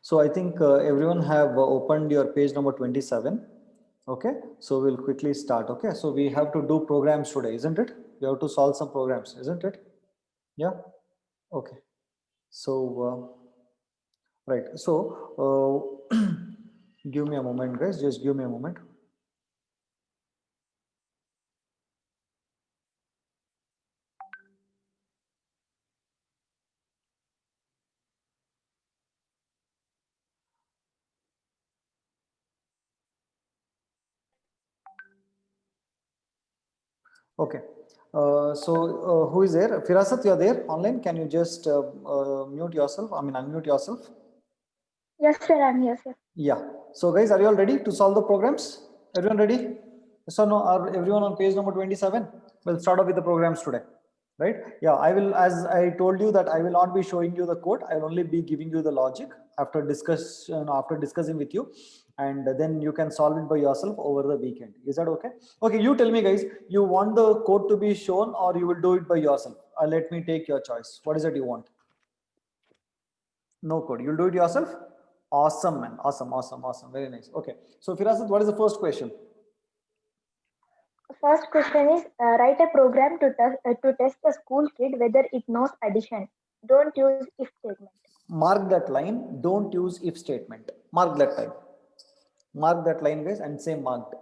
So I think everyone have opened your page number 27. Okay, so we'll quickly start. Okay, so we have to do programs today, isn't it? We have to solve some programs, isn't it? Yeah. Okay. So right. So give me a moment, guys. Just give me a moment. Okay. Who is there? Firasat, you are there online. Can you just mute yourself? I mean, unmute yourself. Yes, sir, I'm here, sir. Yeah. So, guys, are you all ready to solve the programs? Everyone ready? Yes or no? Are everyone on page number 27? We'll start off with the programs today. Right? Yeah, I will, as I told you that I will not be showing you the code. I will only be giving you the logic after discussing with you, and then you can solve it by yourself over the weekend. Is that okay? Okay, you tell me, guys, you want the code to be shown or you will do it by yourself? Let me take your choice. What is it you want? No code. You'll do it yourself? Awesome, man. Awesome, awesome, awesome. Very nice. Okay. So, Firasat, what is the first question? First question is write a program to test the school kid whether it knows addition. Don't use if statement. Mark that line. Don't use if statement. Mark that line. Mark that line, guys, and say marked.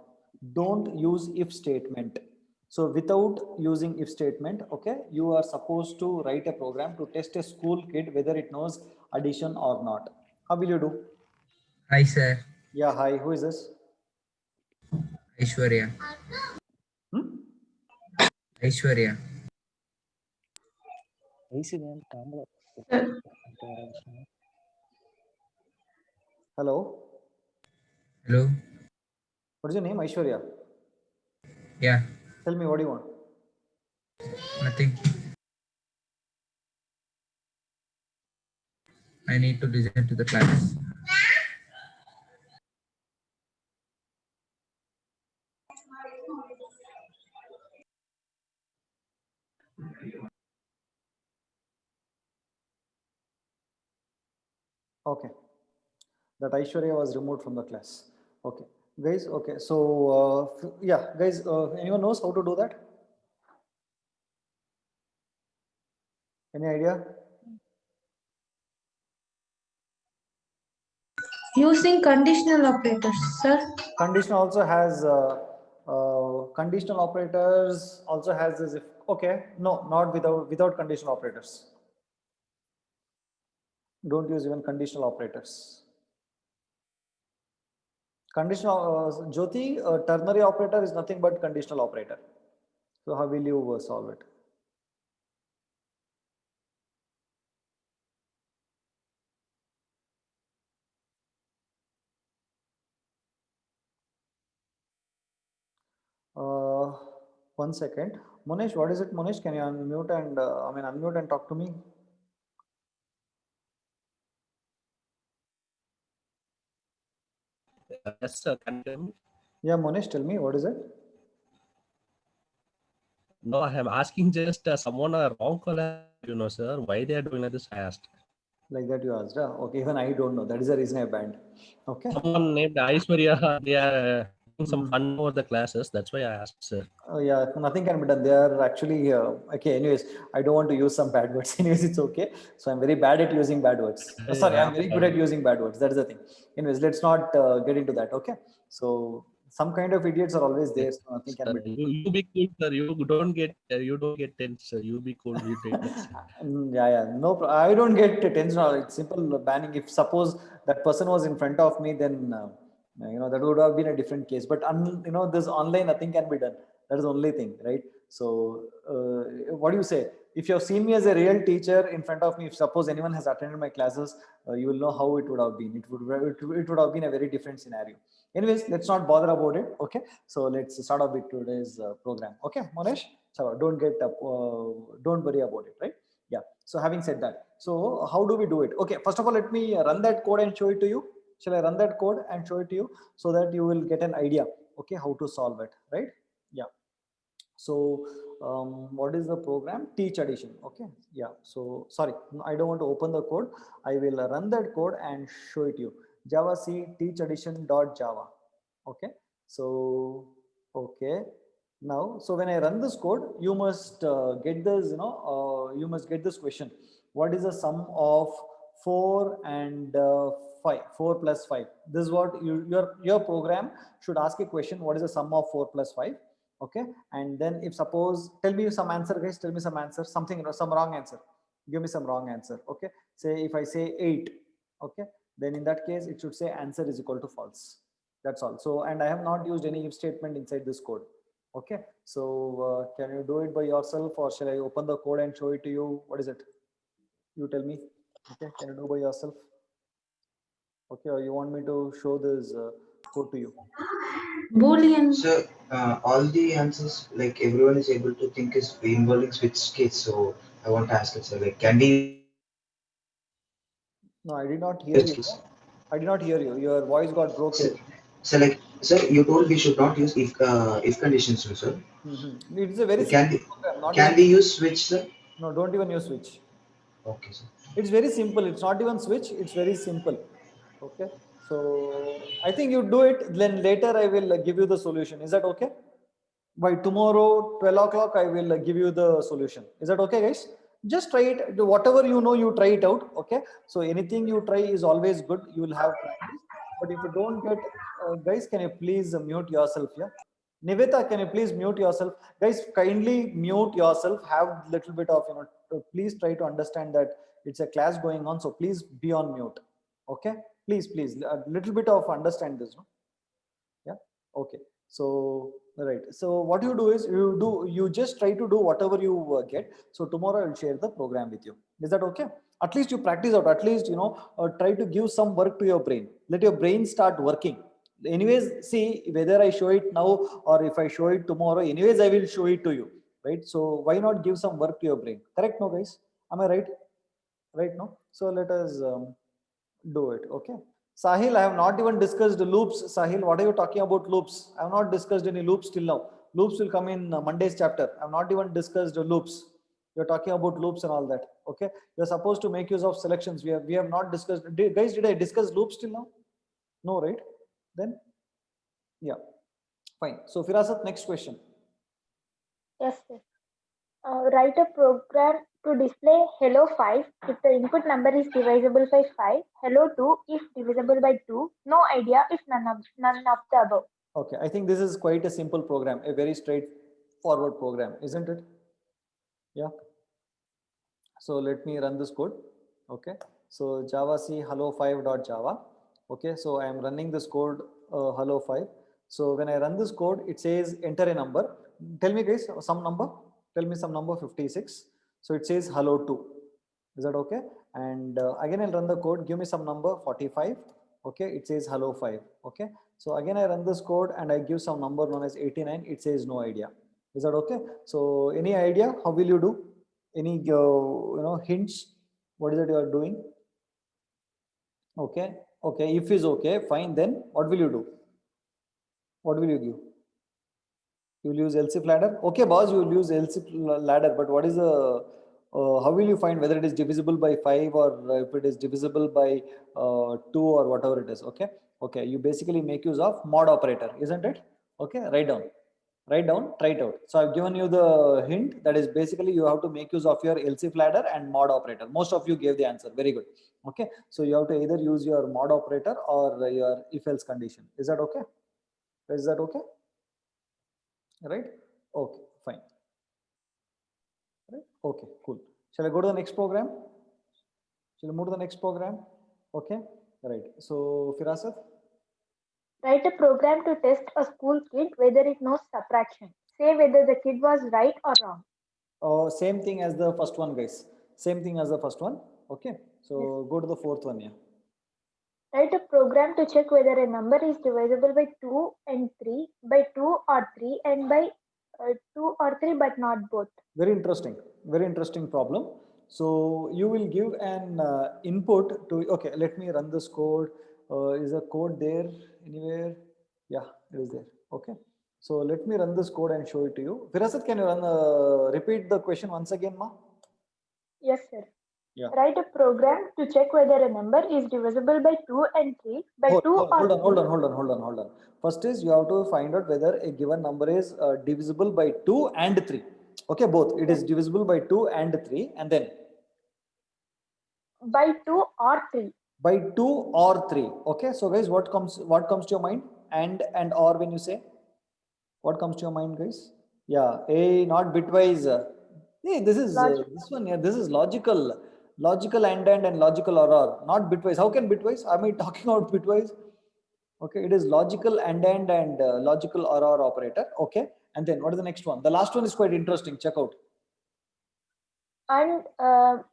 Don't use if statement. So without using if statement, okay, you are supposed to write a program to test a school kid whether it knows addition or not. How will you do? Hi, sir. Yeah, hi. Who is this? Aishwarya. Hmm? Aishwarya. Hello. Hello. What is your name? Aishwarya. Yeah. Tell me, what do you want? Nothing. I need to listen to the class. Okay. That Aishwarya was removed from the class. Okay. Guys, okay. So, yeah, guys, anyone knows how to do that? Any idea? Using conditional operators, sir. Conditional also has conditional operators also has this if. Okay, no, not without conditional operators. Don't use even conditional operators. Conditional Jyoti, ternary operator is nothing but conditional operator. So how will you solve it? One second. Monesh, what is it, Monesh? Can you unmute and unmute and talk to me? Yes, sir. Can you tell me? Yeah, Monesh, tell me, what is it? No, I am asking just someone a wrong color, sir. Why they are doing like this? I asked. Like that you asked. Okay, even I don't know. That is the reason I banned. Okay. Someone named Aishwarya, they are doing some fun over the classes. That's why I asked, sir. Yeah, nothing can be done. They are actually okay. Anyways, I don't want to use some bad words. Anyways, it's okay. So I'm very bad at using bad words. Sorry, I'm very good at using bad words. That's the thing. Anyways, let's not get into that. Okay. So some kind of idiots are always there. So nothing can be done. You be cool, sir. You don't get tense, sir. You be cool. You take it. Yeah. No, I don't get tense. No, it's simple banning. If suppose that person was in front of me, then that would have been a different case. But this online, nothing can be done. That is the only thing, right? So, what do you say? If you have seen me as a real teacher in front of me, if suppose anyone has attended my classes, you will know how it would have been. It would have been a very different scenario. Anyways, let's not bother about it. Okay. So let's start off with today's program. Okay, Monesh. So don't don't worry about it, right? Yeah. So having said that, so how do we do it? Okay. First of all, let me run that code and show it to you. Shall I run that code and show it to you so that you will get an idea? Okay, how to solve it, right? Yeah. So what is the program? Teach addition. Okay. Yeah. So sorry, I don't want to open the code. I will run that code and show it to you. Java C teach addition dot Java. Okay. So okay. Now, so when I run this code, you must get this. You must get this question. What is the sum of 4 and 5? 4 plus 5. This is what your program should ask a question. What is the sum of 4 plus 5? Okay, and then if suppose, tell me some answer, guys. Tell me some answer, something, some wrong answer. Give me some wrong answer. Okay, say if I say 8, okay, then in that case it should say answer is equal to false. That's all. So, and I have not used any if statement inside this code. Okay, so can you do it by yourself, or shall I open the code and show it to you? What is it? You tell me. Okay, can you do by yourself? Okay, or you want me to show this code to you? Boolean. So all the answers, like everyone is able to think, is involving switch case. So I want to ask it, sir, like can we No, I did not hear switch you. case? I did not hear you. Your voice got So, broken. sir, you told we should not use if conditions, no, sir. It's a very So simple program. Not can even we use switch, sir? no. Don't even use switch. Okay, sir. It's very simple. It's not even switch. It's very simple. Okay. So I think you do it. Then later I will give you the solution. Is that okay? By tomorrow 12 o'clock I will give you the solution. Is that okay, guys? Just try it. Whatever you know, you try it out. Okay. So anything you try is always good. You will have practice. But if you don't get, guys, can you please mute yourself? Yeah. Niveta, can you please mute yourself? Guys, kindly mute yourself. Have little bit of, please try to understand that it's a class going on. So please be on mute. Okay. Please, a little bit of understand this. No? Yeah. Okay. So right. So what you do is you just try to do whatever you get. So tomorrow I'll share the program with you. Is that okay? At least you practice out. At least try to give some work to your brain. Let your brain start working. Anyways, see whether I show it now or if I show it tomorrow. Anyways, I will show it to you. Right. So why not give some work to your brain? Correct, no, guys? Am I right? Right, no? So let us do it. Okay. Sahil, I have not even discussed loops. Sahil, what are you talking about loops? I have not discussed any loops till now. Loops will come in Monday's chapter. I have not even discussed loops. You're talking about loops and all that. Okay. You're supposed to make use of selections. We have not discussed. Guys, did I discuss loops till now? No, right? Then, yeah. Fine. So Firasat, next question. Yes, sir. Write a program to display hello 5 if the input number is divisible by 5, hello 2 if divisible by 2, no idea if none of the above. Okay. I think this is quite a simple program, a very straightforward program, isn't it? Yeah. So let me run this code. Okay. So Java C hello5.java. Okay. So I am running this code hello5. So when I run this code, it says enter a number. Tell me, guys, some number. Tell me some number 56. So it says hello2. Is that okay? And again, I'll run the code. Give me some number 45. Okay. It says hello5. Okay. So again, I run this code and I give some number known as 89. It says no idea. Is that okay? So any idea? How will you do? Any hints? What is it you are doing? Okay. Okay. If is okay, fine. Then what will you do? What will you give? You will use else if ladder. Okay, boss, you will use else if ladder. But what is the how will you find whether it is divisible by 5 or if it is divisible by 2 or whatever it is? Okay. Okay. You basically make use of mod operator, isn't it? Okay. Write down, try it out. So I've given you the hint, that is basically you have to make use of your else if ladder and mod operator. Most of you gave the answer. Very good. Okay. So you have to either use your mod operator or your if else condition. Is that okay? Is that okay? Right? Okay, fine. Right? Okay, cool. Shall I go to the next program? Shall I move to the next program? Okay, right. So Firasat. Write a program to test a school kid whether it knows subtraction. Say whether the kid was right or wrong. Same thing as the first one, guys. Same thing as the first one. Okay. So Yes. go to the fourth one. Yeah. Write a program to check whether a number is divisible by 2 and 3, by 2 or 3, and by 2 or 3, but not both. Very interesting. Very interesting problem. So you will give an input to. Okay, let me run this code. Is the code there anywhere? Yeah, it is there. Okay. So let me run this code and show it to you. Firasat, can you repeat the question once again, ma? Yes, sir. Yeah. Write a program to check whether a number is divisible by 2 and 3 by 2 or Hold 3. on. First is you have to find out whether a given number is divisible by 2 and 3. Okay, both. It is divisible by 2 and 3, and then By 2 or 3. by 2 or 3. Okay, so guys, what comes to your mind? And or, when you say, what comes to your mind, guys? Yeah, a, not bitwise. Hey, this is this one here. This is logical and logical or, not bitwise. How can bitwise? Am I talking about bitwise? Okay, it is logical and logical or operator. Okay, and then what is the next one? The last one is quite interesting. Check out. And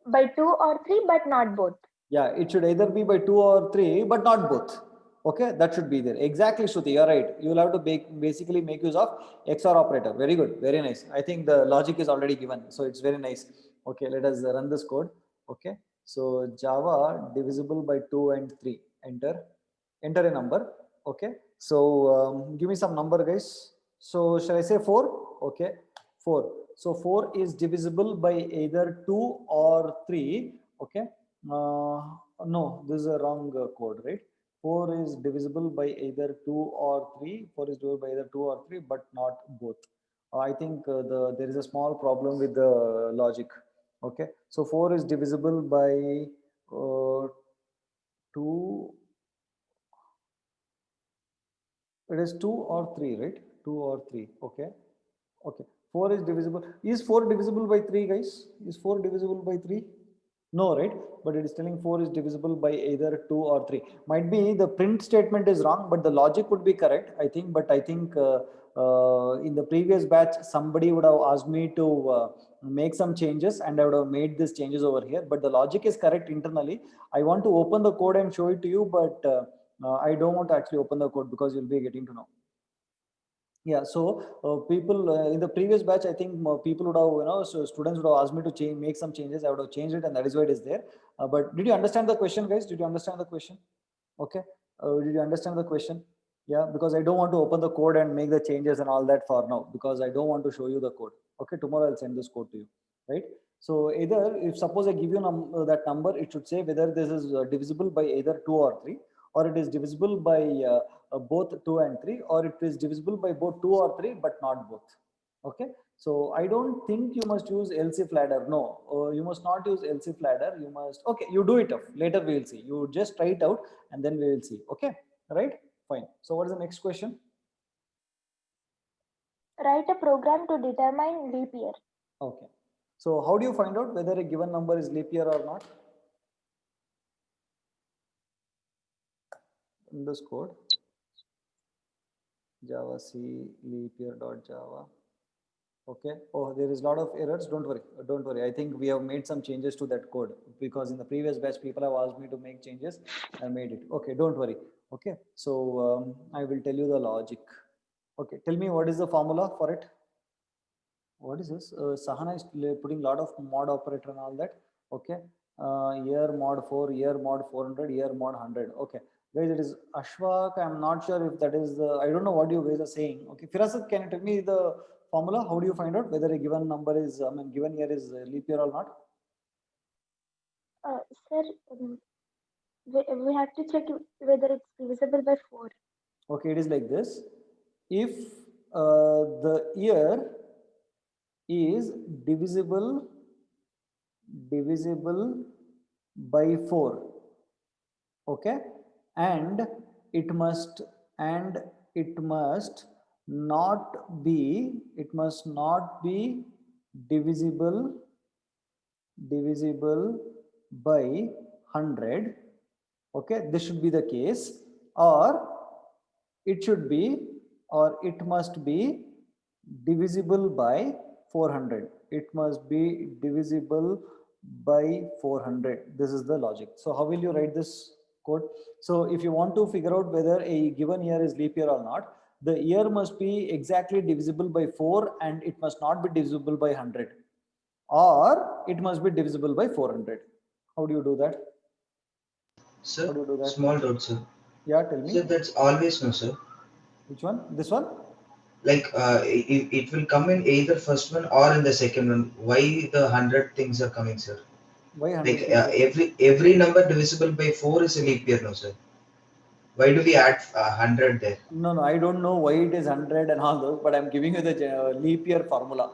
by 2 or 3 but not both. Yeah, it should either be by 2 or 3, but not both. Okay, that should be there. Exactly, Shruti, you're right. You will have to basically make use of XOR operator. Very good, very nice. I think the logic is already given, so it's very nice. Okay, let us run this code. Okay, so Java divisible by 2 and 3. Enter a number. Okay, so give me some number, guys. So shall I say 4? Okay, 4. So 4 is divisible by either 2 or 3. Okay. No, this is a wrong code, right? 4 is divisible by either 2 or 3. 4 is divisible by either 2 or 3, but not both. I think there is a small problem with the logic. Okay, so 4 is divisible by 2. It is 2 or 3, right? 2 or 3. Okay. Okay. 4 is divisible. Is 4 divisible by 3, guys? Is 4 divisible by 3? No, right? But it is telling 4 is divisible by either 2 or 3. Might be the print statement is wrong, but the logic would be correct, I think. But I think in the previous batch, somebody would have asked me to make some changes, and I would have made these changes over here. But the logic is correct internally. I want to open the code and show it to you, but I don't want to actually open the code because you'll be getting to know. Yeah, so people in the previous batch, I think people would have, so students would have asked me to change, make some changes. I would have changed it, and that is why it is there. But did you understand the question, guys? Did you understand the question? Okay. Did you understand the question? Yeah, because I don't want to open the code and make the changes and all that for now, because I don't want to show you the code. Okay, tomorrow I'll send this code to you, right? So either, if suppose I give you that number, it should say whether this is divisible by either 2 or 3, or it is divisible by both 2 and 3, or it is divisible by both 2 or 3 but not both. Okay, so I don't think you must use else-if ladder. No, you must not use else-if ladder. You must, okay, you do it up later, we will see. You just try it out and then we will see. Okay, right, fine. So what is the next question? Write a program to determine leap year. Okay, so how do you find out whether a given number is leap year or not? In this code, Java C leap year.java. Okay. Oh, there is a lot of errors. Don't worry. Don't worry. I think we have made some changes to that code, because in the previous batch, people have asked me to make changes. I made it. Okay. Don't worry. Okay. So I will tell you the logic. Okay. Tell me, what is the formula for it? What is this? Sahana is putting a lot of mod operator and all that. Okay. Year mod 4, year mod 400, year mod 100. Okay. Guys, it is Ashwak. I'm not sure if that is the, I don't know what you guys are saying. Okay. Firasat, can you tell me the formula? How do you find out whether a given number is, given year is leap year or not? Sir, we have to check whether it's divisible by 4. Okay. It is like this. If the year is divisible by 4, okay, and it must not be divisible by 100. Okay, this should be the case, or it should be, or it must be divisible by 400. It must be divisible by 400. This is the logic. So how will you write this code? So if you want to figure out whether a given year is leap year or not, the year must be exactly divisible by 4, and it must not be divisible by 100, or it must be divisible by 400. How do you do that? Sir, How do you do that? small doubt, sir. Yeah, tell me. Sir, that's always no, sir. Which one? This one? like it will come in either first one or in the second one. Why the 100 things are coming, sir? Why Like 100 things? every number divisible by 4 is a leap year, no, sir? Why do we add 100 there? No, no, I don't know why it is 100 and all those, but I'm giving you the leap year formula.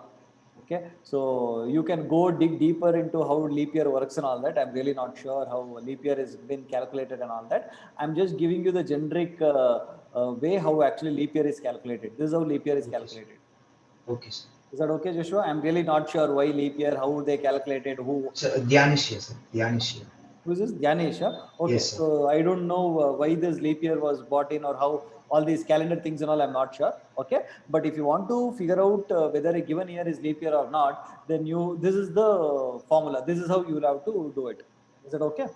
Okay, so you can go dig deeper into how leap year works and all that. I'm really not sure how leap year has been calculated and all that. I'm just giving you the generic way how actually leap year is calculated. This is how leap year is Okay, sir. calculated. Okay, sir. Is that okay, Joshua? I'm really not sure why leap year, how they calculated, who. So Dhyanish here, sir. Dhyanish here. Who's this? Dhyanesh, huh? Okay, Yes, sir. so I don't know why this leap year was bought in or how all these calendar things and all, I'm not sure. Okay, but if you want to figure out whether a given year is leap year or not, then this is the formula. This is how you will have to do it. Is that okay?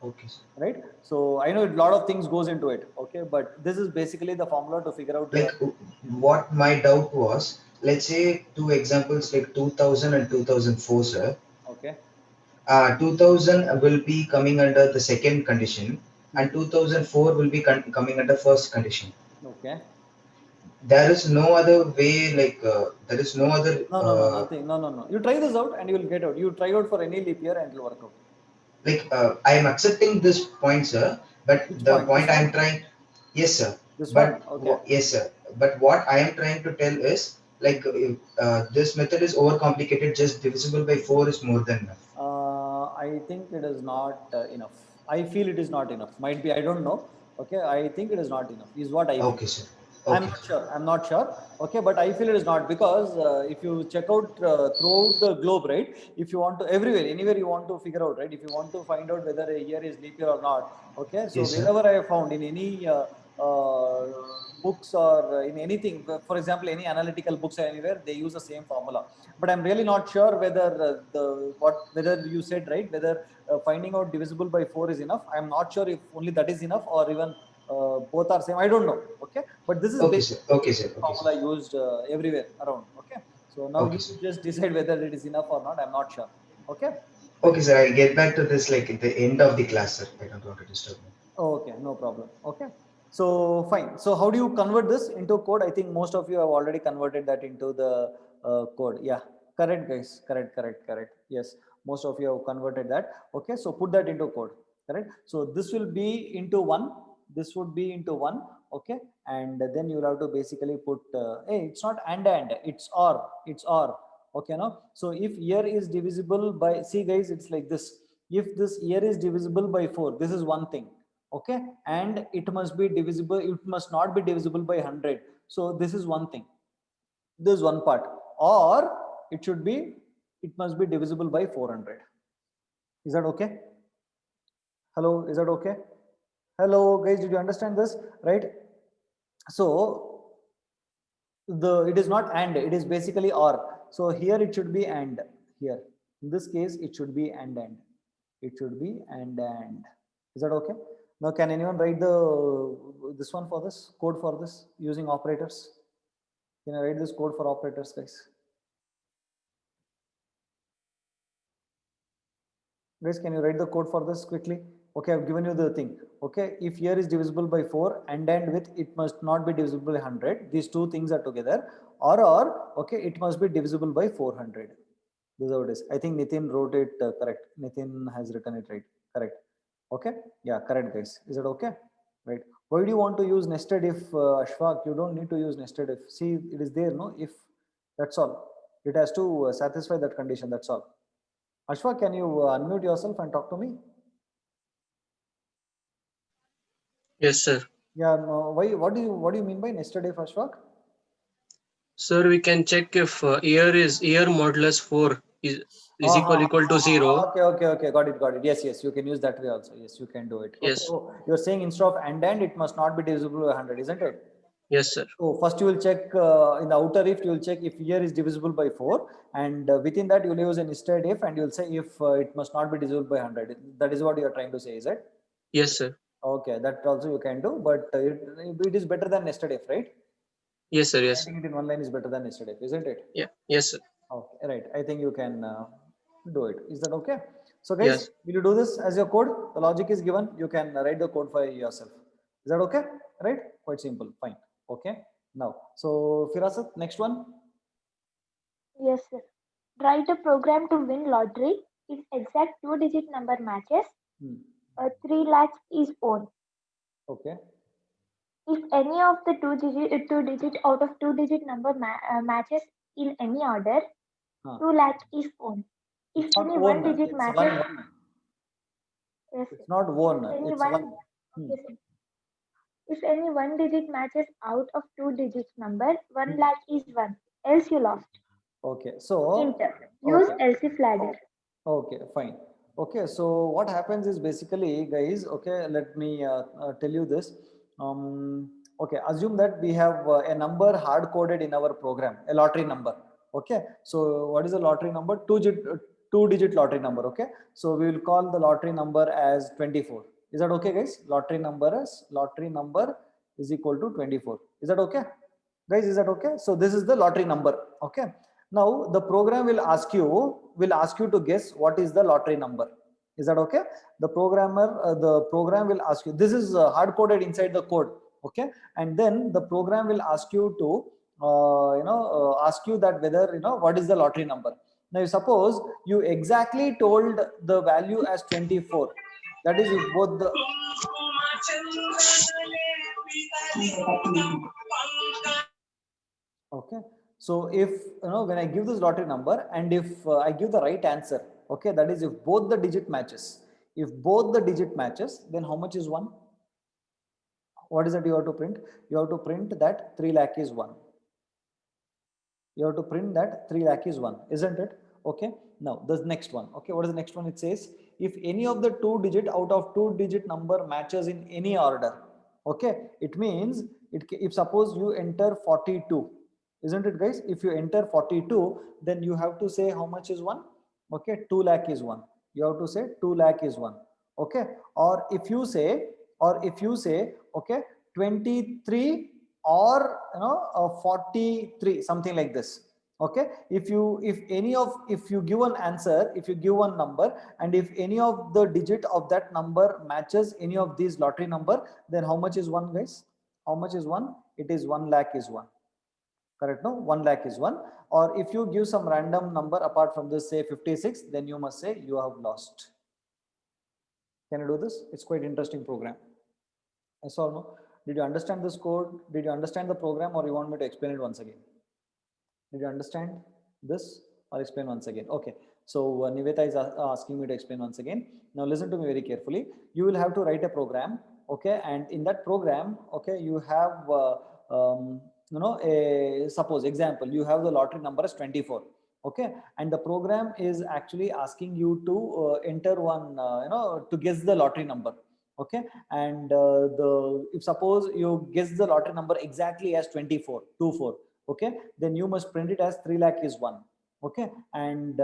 Okay, sir. Right? So I know a lot of things goes into it. Okay, but this is basically the formula to figure out. Like what my doubt was, let's say two examples like 2000 and 2004, sir. Okay. 2000 will be coming under the second condition, and 2004 will be coming under first condition. Okay. There is no other way, like there is no other. No, no, no, nothing. No, no, no. You try this out and you will get out. You try out for any leap year and it will work out. Like I am accepting this point, sir, but Which the point? point This I one? am trying, yes, sir. This one? But Okay. yes, sir. But what I am trying to tell is, like this method is overcomplicated. Just divisible by 4 is more than enough. I think it is not enough. I feel it is not enough. Might be, I don't know. Okay, I think it is not enough, is what I feel. Okay, sir. I'm Okay. not sure. I'm not sure. Okay, but I feel it is not because if you check out throughout the globe, right? If you want to, everywhere, anywhere you want to figure out, right? If you want to find out whether a year is leap year or not, okay? So Yes, sir. wherever I have found in any uh, books or in anything, for example, any analytical books or anywhere, they use the same formula. But I'm really not sure whether whether you said right, whether finding out divisible by 4 is enough. I'm not sure if only that is enough or even both are same. I don't know. Okay, but this is Okay, sir. basically Okay, the sir. same Okay, sir. formula used everywhere around. Okay, so now Okay, you sir. just decide whether it is enough or not. I'm not sure. Okay, fine. Okay, sir. I'll get back to this like at the end of the class, sir. I don't want to disturb you. Okay, no problem. Okay, so fine. So how do you convert this into code? I think most of you have already converted that into the code. Yeah, correct, guys. Correct, correct, correct. Yes, most of you have converted that. Okay, so put that into code. Correct. So this will be into one. This would be into one. Okay, and then you'll have to basically put. Hey, it's not and it's or. It's or. Okay, no. So if year is divisible by, see, guys, it's like this. If this year is divisible by 4, this is one thing. Okay, and it must be divisible, it must not be divisible by 100. So this is one thing, this is one part. Or it should be, it must be divisible by 400. Is that okay? Hello, is that okay? Hello guys, did you understand this? Right? So it is not and, it is basically or. So here it should be and, here in this case it should be and, it should be and. Is that okay? Now can anyone write this one for this code for this using operators? Can I write this code for operators, guys? Guys, can you write the code for this quickly? Okay, I've given you the thing. Okay, if year is divisible by 4 and with, it must not be divisible by 100. These two things are together. Or okay, it must be divisible by 400. This is how it is. I think Nitin wrote it correct. Nitin has written it right. Correct. Okay. Yeah, correct, guys. Is it okay? Right. Why do you want to use nested if, Ashfaq? You don't need to use nested if. See, it is there, no? If, that's all. It has to satisfy that condition. That's all. Ashfaq, can you unmute yourself and talk to me? Yes, sir. Yeah. No, why? What do you mean by nested if, Ashfaq? Sir, we can check if year modulus 4 is equal to 0. Okay. Got it. Yes. You can use that way also. Yes, you can do it. Okay. Yes. Oh, you're saying instead of and, it must not be divisible by 100, isn't it? Yes, sir. So first you will check in the outer if, you will check if year is divisible by 4, and within that you will use an nested if, and you will say if it must not be divisible by 100. That is what you are trying to say, is it? Yes, sir. Okay, that also you can do, but it is better than nested if, right? Yes, sir. Yes. Writing it in one line is better than nested if, isn't it? Yeah. Yes, sir. Okay, right. I think you can do it. Is that okay? So guys, Yes. will you do this as your code? The logic is given. You can write the code for yourself. Is that okay? Right? Quite simple. Fine. Okay. Now, so Firasat, next one. Yes, sir. Write a program to win lottery. If exact two-digit number matches, Hmm. 3 lakhs is won. Okay. If any of the two digit out of two-digit number matches in any order, Huh. 2 lakhs is won. If It's not any one one. digit It's matches, one. yes, sir. It's not one. If any It's one, one. Hmm. okay, sir. If any one digit matches out of two digits number, 1 lakh is won. Else you lost. Okay. So, Enter. Use okay. else if ladder. Okay, fine. Okay, so what happens is basically, guys, okay, let me tell you this. Okay, assume that we have a number hard coded in our program, a lottery number. Okay, so what is the lottery number? Two digit lottery number. Okay, so we will call the lottery number as 24. Is that okay, guys? Lottery number is equal to 24. Is that okay? Guys, is that okay? So this is the lottery number. Okay. Now the program will ask you to guess what is the lottery number. Is that okay? The program will ask you. This is hard coded inside the code. Okay, and then the program will ask you to ask you that whether what is the lottery number. Now suppose you exactly told the value as 24. That is if both the okay. So if when I give this lottery number and if I give the right answer, okay, that is if both the digit matches. If both the digit matches, then how much is one? What is that you have to print? You have to print that 3 lakh is one. You have to print that 3 lakh is one, isn't it? Okay. Now the next one. Okay, what is the next one? It says if any of the two digit out of two digit number matches in any order. Okay, it means if suppose you enter 42, isn't it, guys? If you enter 42, then you have to say how much is one. Okay, 2 lakh is one. You have to say 2 lakh is one. Okay, or if you say okay 23 or 43, something like this. Okay, if you give an answer, if you give one number, and if any of the digit of that number matches any of these lottery number, then how much is one, guys? How much is one? It is 1 lakh is one. Correct? No, 1 lakh is one. Or if you give some random number apart from this, say 56, then you must say you have lost. Can you do this? It's quite interesting program. Yes or no? Did you understand this code? Did you understand the program, or you want me to explain it once again? Did you understand this, or explain once again? Okay. So Nivetha is asking me to explain once again. Now listen to me very carefully. You will have to write a program. Okay. And in that program, okay, you have, suppose example, you have the lottery number as 24. Okay. And the program is actually asking you to enter one, to guess the lottery number. Okay. And if suppose you guess the lottery number exactly as 24, 24. Okay, then you must print it as 3 lakh is one. Okay, and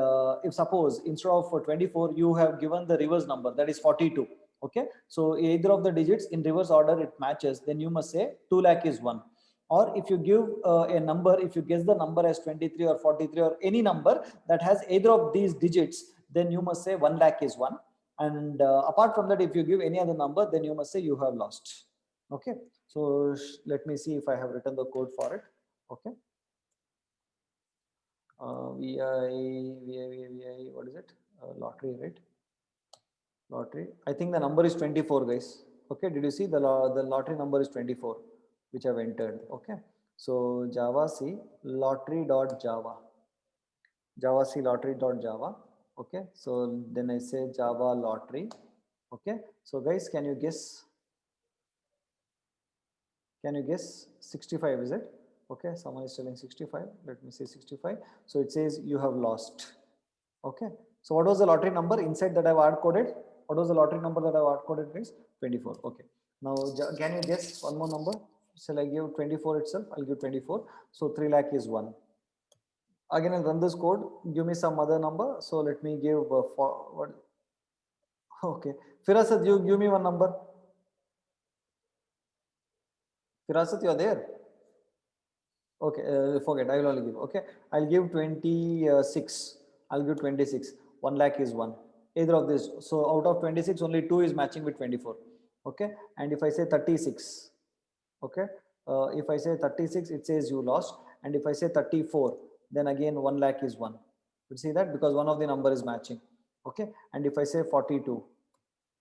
if suppose instead of 24 you have given the reverse number, that is 42. Okay, so either of the digits in reverse order it matches, then you must say 2 lakh is one. Or if you give a number, if you guess the number as 23 or 43 or any number that has either of these digits, then you must say 1 lakh is one. And apart from that, if you give any other number, then you must say you have lost. Okay, so let me see if I have written the code for it. Okay. VI, what is it? Lottery, right? Lottery. I think the number is 24, guys. Okay. Did you see the lottery number is 24, which I've entered. Okay. So Java C lottery.java. Java C lottery.java. Okay. So then I say Java lottery. Okay. So guys, can you guess? Can you guess 65? Is it? Okay, someone is telling 65. Let me say 65. So it says you have lost. Okay. So what was the lottery number inside that I've hard coded? What was the lottery number that I've hard coded, guys? 24. Okay. Now can you guess one more number? Shall I give 24 itself? I'll give 24. So 3 lakh is one. Again, I'll run this code. Give me some other number. So let me give what? Okay. Firasat, you give me one number. Firasat, you are there? Okay, forget. I will only give. Okay, I'll give 26. I'll give 26. 1 lakh is one. Either of this. So out of 26, only 2 is matching with 24. Okay, and if I say 36, okay, If I say 36, it says you lost. And if I say 34, then again 1 lakh is 1. You see that, because one of the number is matching. Okay. And if I say 42,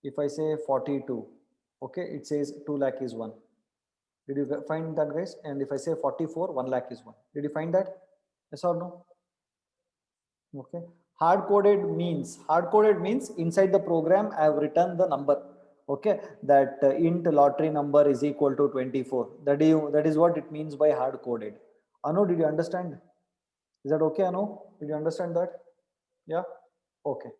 if I say 42, okay, it says 2 lakh is 1. Did you find that, guys? And if I say 44, 1 lakh is 1. Did you find that? Yes or no? Okay. Hard coded means inside the program I have written the number. Okay, that int lottery number is equal to 24. That is what it means by hard coded. Anu, did you understand? Is that okay, Anu? Did you understand that? Yeah. Okay.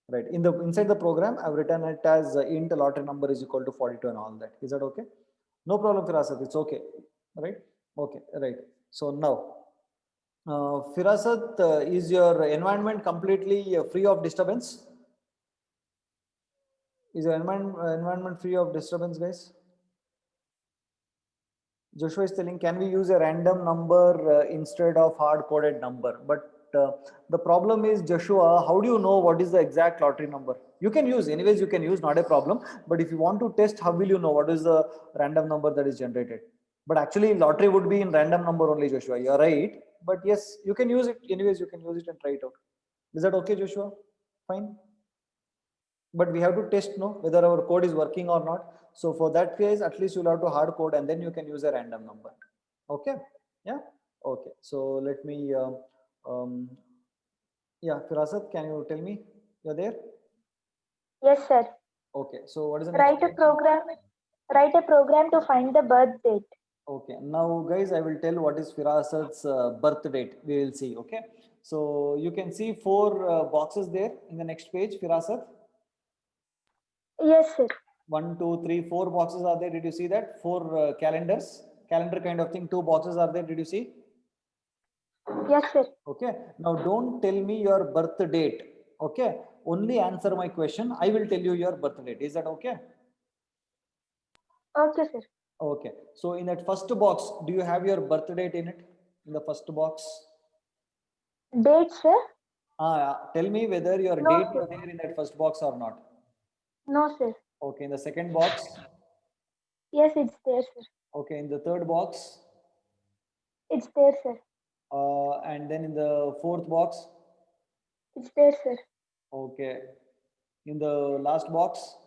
Right. Inside the program, I've written it as int lottery number is equal to 42 and all that. Is that okay? No problem, Firasat. It's okay. Right. Okay. Right. So now, Firasat, is your environment completely free of disturbance? Is your environment free of disturbance, guys? Joshua is telling, can we use a random number instead of hard-coded number? But the problem is, Joshua, how do you know what is the exact lottery number? You can use, anyways, you can use, not a problem. But if you want to test, how will you know what is the random number that is generated? But actually, lottery would be in random number only, Joshua. You're right. But yes, you can use it. Anyways, you can use it and try it out. Is that okay, Joshua? Fine. But we have to test whether our code is working or not. So for that case, at least you'll have to hard code and then you can use a random number. Okay. Yeah. Okay. So let me, yeah, Firasat, can you tell me? You're there? Yes, sir. Okay. So what is the next Write a page? program to find the birth date. Okay. Now, guys, I will tell what is Firasat's birth date. We will see. Okay. So you can see 4 boxes there in the next page, Firasat. Yes, sir. 1, 2, 3, 4 boxes are there. Did you see that? 4 calendars, calendar kind of thing. 2 boxes are there. Did you see? Yes, sir. Okay. Now don't tell me your birth date. Okay. Only answer my question. I will tell you your birth date. Is that okay? Okay, sir. Okay. So in that first box, do you have your birth date in it? In the first box? Date, sir? Tell me whether your No, date sir. is there in that first box or not. No, sir. Okay. In the second box? Yes, it's there, sir. Okay. In the third box? It's there, sir. And then in the fourth box? It's there, sir. Okay. In the last box?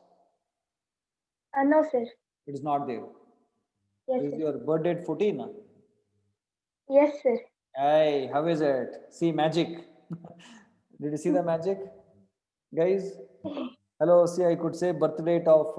No, sir. It is not there. Yes, Is sir. your birth date 14? Yes, sir. Hey, how is it? See magic. Did you see the magic? Guys, hello. See, I could say birth date of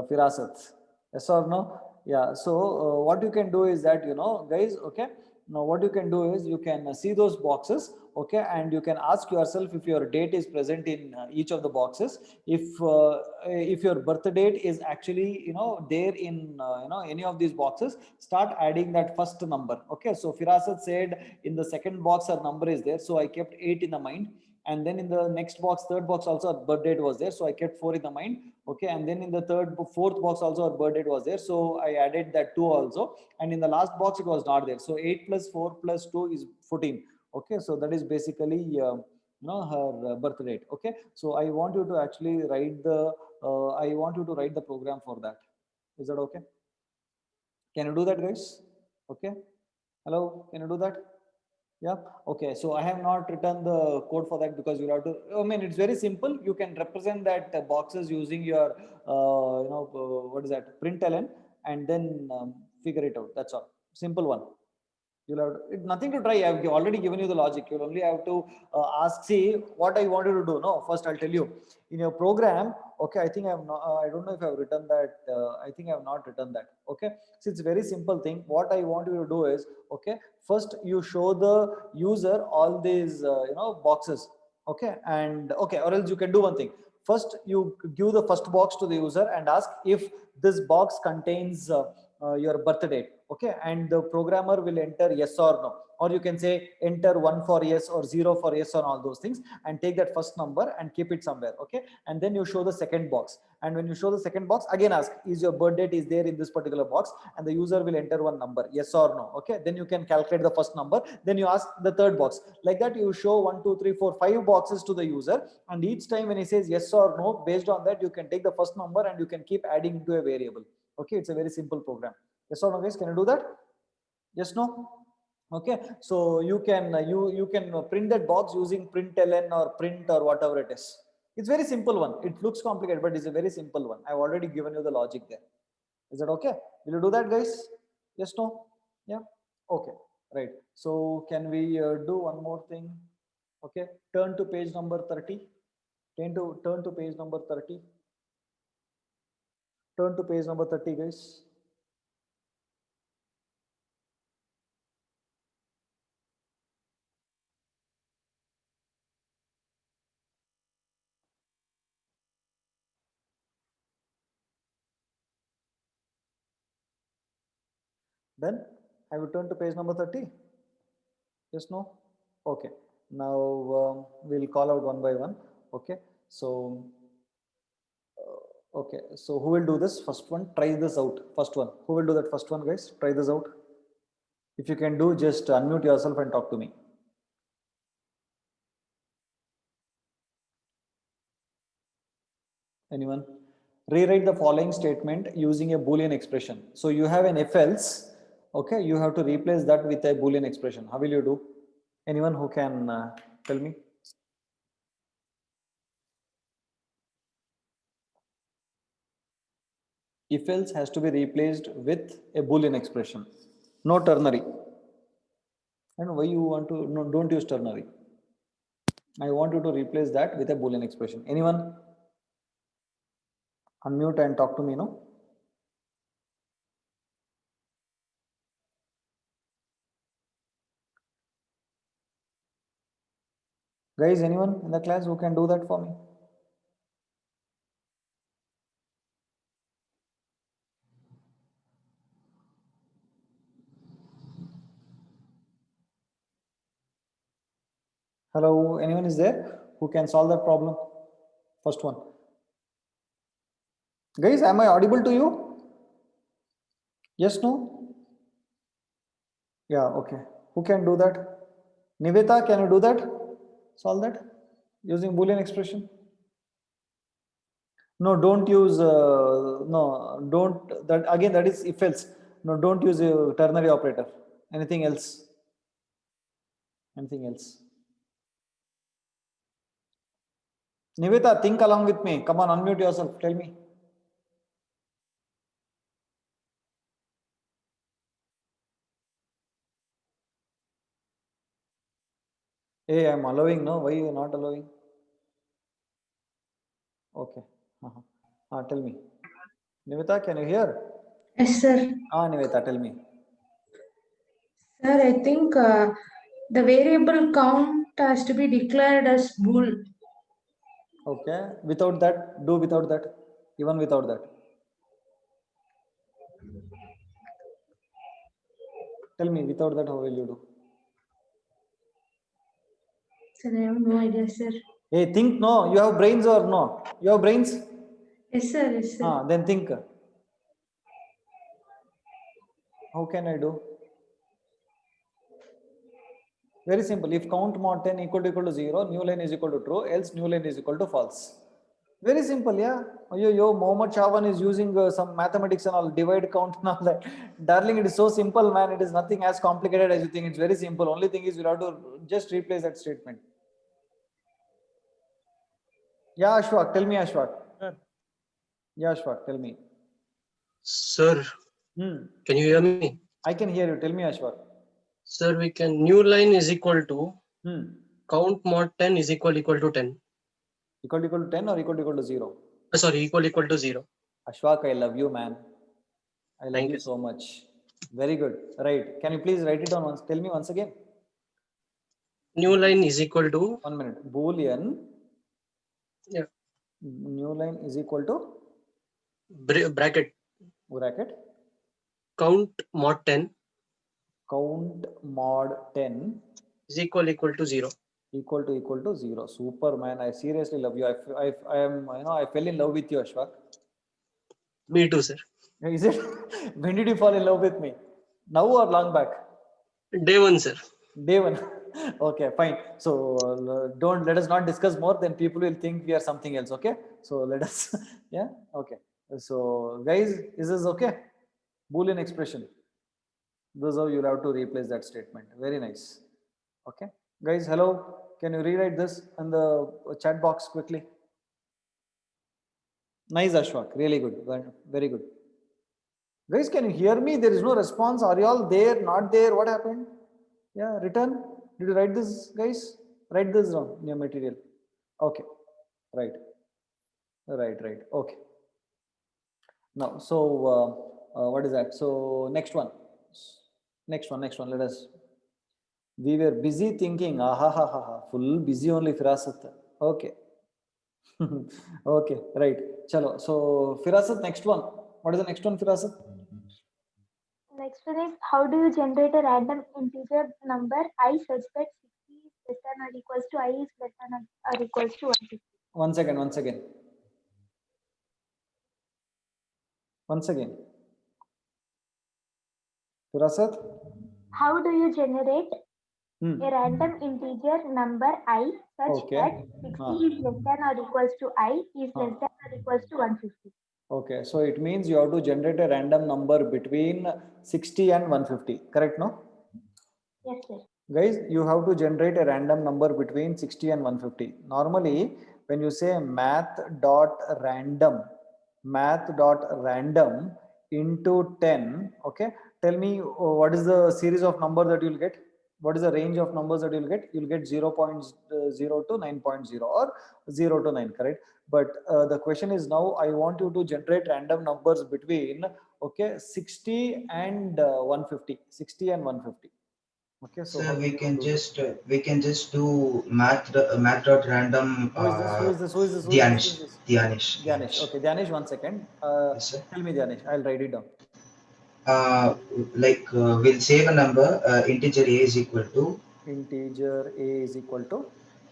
Firasat. Yes or no? Yeah. So what you can do is that, guys, okay. Now what you can do is you can see those boxes, okay, and you can ask yourself if your date is present in each of the boxes. If your birth date is actually there in any of these boxes, start adding that first number. Okay. So Firasat said in the second box her number is there, so I kept 8 in the mind. And then in the next box, third box also her birth date was there, so I kept 4 in the mind. Okay. And then in the fourth box also her birth date was there, so I added that 2 also. And in the last box it was not there, so 8 plus 4 plus 2 is 14. Okay. So that is basically her birth date. Okay. So I want you to actually write the program for that. Is that okay? Can you do that, guys? Okay. Hello, can you do that? Yeah. Okay. So I have not written the code for that because you have to. I mean, it's very simple. You can represent that boxes using your, what is that? Println, and then figure it out. That's all. Simple one. You'll have nothing to try. I've already given you the logic. You'll only have to ask. See what I wanted to do. No, first I'll tell you. In your program, okay. I think I have not. I don't know if I've written that. I think I have not written that. Okay. So it's a very simple thing. What I want you to do is, okay. First, you show the user all these boxes. Okay. And okay, or else you can do one thing. First, you give the first box to the user and ask if this box contains your birth date. Okay. And the programmer will enter yes or no, or you can say enter 1 for yes or 0 for yes on all those things, and take that first number and keep it somewhere. Okay. And then you show the second box, and when you show the second box, again ask is your birth date is there in this particular box, and the user will enter one number, yes or no. Okay. Then you can calculate the first number, then you ask the third box. Like that, you show 1 2 3 4 5 boxes to the user, and each time when he says yes or no, based on that you can take the first number and you can keep adding into a variable. Okay. It's a very simple program. Yes or no, guys? Can you do that? Yes, no? Okay, so you can you can print that box using println or print or whatever it is. It's very simple one. It looks complicated, but it's a very simple one. I've already given you the logic there. Is that okay? Will you do that, guys? Yes, no? Yeah. Okay, right. So can we do one more thing? Okay, turn to page number 30. Turn to page number 30. Turn to page number 30, guys. Then I will turn to page number 30. Yes, no? Okay. Now we'll call out one by one. Okay. So, okay. So who will do this? First one, try this out. First one. Who will do that first one, guys? Try this out. If you can do, just unmute yourself and talk to me. Anyone? Rewrite the following statement using a Boolean expression. So you have an if else. Okay. You have to replace that with a Boolean expression. How will you do? Anyone who can tell me? If else has to be replaced with a Boolean expression. No ternary. I don't know why you want to, no, don't use ternary. I want you to replace that with a Boolean expression. Anyone? Unmute and talk to me, no? Guys, anyone in the class who can do that for me? Hello, anyone is there who can solve that problem? First one. Guys, am I audible to you? Yes, no? Yeah, okay. Who can do that? Niveta, can you do that? Solve that using Boolean expression? No, don't use, no, don't, that again, that is if else. No, don't use a ternary operator. Anything else? Anything else? Niveta, think along with me. Come on, unmute yourself. Tell me. Hey, I'm allowing, no? Why you not allowing? Okay. Tell me. Niveta, can you hear? Yes, sir. Niveta, tell me. Sir, I think the variable count has to be declared as bool. Okay. Without that, do without that. Even without that. Tell me, without that, how will you do? Sir, I have no idea, sir. Hey, think, no. You have brains or no? You have brains? Yes, sir. Yes, sir. Then think. How can I do? Very simple. If count mod 10 equal to 0, new line is equal to true, else new line is equal to false. Very simple, yeah. Yo, Mohammed Chavan is using some mathematics and all, divide, count and all that. Darling, it is so simple, man. It is nothing as complicated as you think. It's very simple. Only thing is you have to just replace that statement. Yeah, Ashwak, tell me, Ashwak. Yeah, Ashwak, tell me. Sir, can you hear me? I can hear you. Tell me, Ashwak. Sir, we can new line is equal to count mod 10 is equal to 10. Equal to 10 or equal to 0? Sorry, equal to 0. Ashwak, I love you, man. I love Thank you you, so much. Very good. Right. Can you please write it down once? Tell me once again. New line is equal to 1 minute. Boolean. Yeah. New line is equal to bracket count mod 10 is equal to 0. Equal to 0. Super, man. I seriously love you. I am, I fell in love with you, Ashwak. Me too, sir. Is it? When did you fall in love with me? Now or long back? Day one, sir. Day one. Okay, fine. So don't, let us not discuss more, then people will think we are something else. Okay, so let us yeah. Okay, so guys, is this okay? Boolean expression. This is how you'll have to replace that statement. Very nice. Okay. Guys, hello. Can you rewrite this in the chat box quickly? Nice, Ashwak. Really good. Very good. Guys, can you hear me? There is no response. Are you all there? Not there? What happened? Yeah, return. Did you write this, guys? Write this down in your material. Okay. Right. Right. Okay. Now, so what is that? So next one. Next one. Let us. We were busy thinking. Full busy only Firasat. Okay. Okay. Right. Chalo. So Firasat, next one. What is the next one, Firasat? Next one is, how do you generate a random integer number I such that 60 is less than or equals to I is less than or equals to 150? Once again. Firasat? How do you generate Hmm. a random integer number I such Okay. that 60 is less than or equals to I is less than or equals to 150? Okay, so it means you have to generate a random number between 60 and 150, correct, no? Yes, sir. Guys, you have to generate a random number between 60 and 150. Normally, when you say math.random into 10, okay, tell me what is the series of number that you'll get? What is the range of numbers that you'll get? You'll get 0.0 to 9.0 or 0 to 9, correct? But the question is now I want you to generate random numbers between, okay, 60 and 150. 60 and 150. Okay, so how So will we you can do this? just do math.random. Who is this? Dhyanish. Dhyanish. Okay, Dhyanish, 1 second. Yes, sir. Tell me, Dhyanish. I'll write it down. We'll save a number. Integer a is equal to Integer a is equal to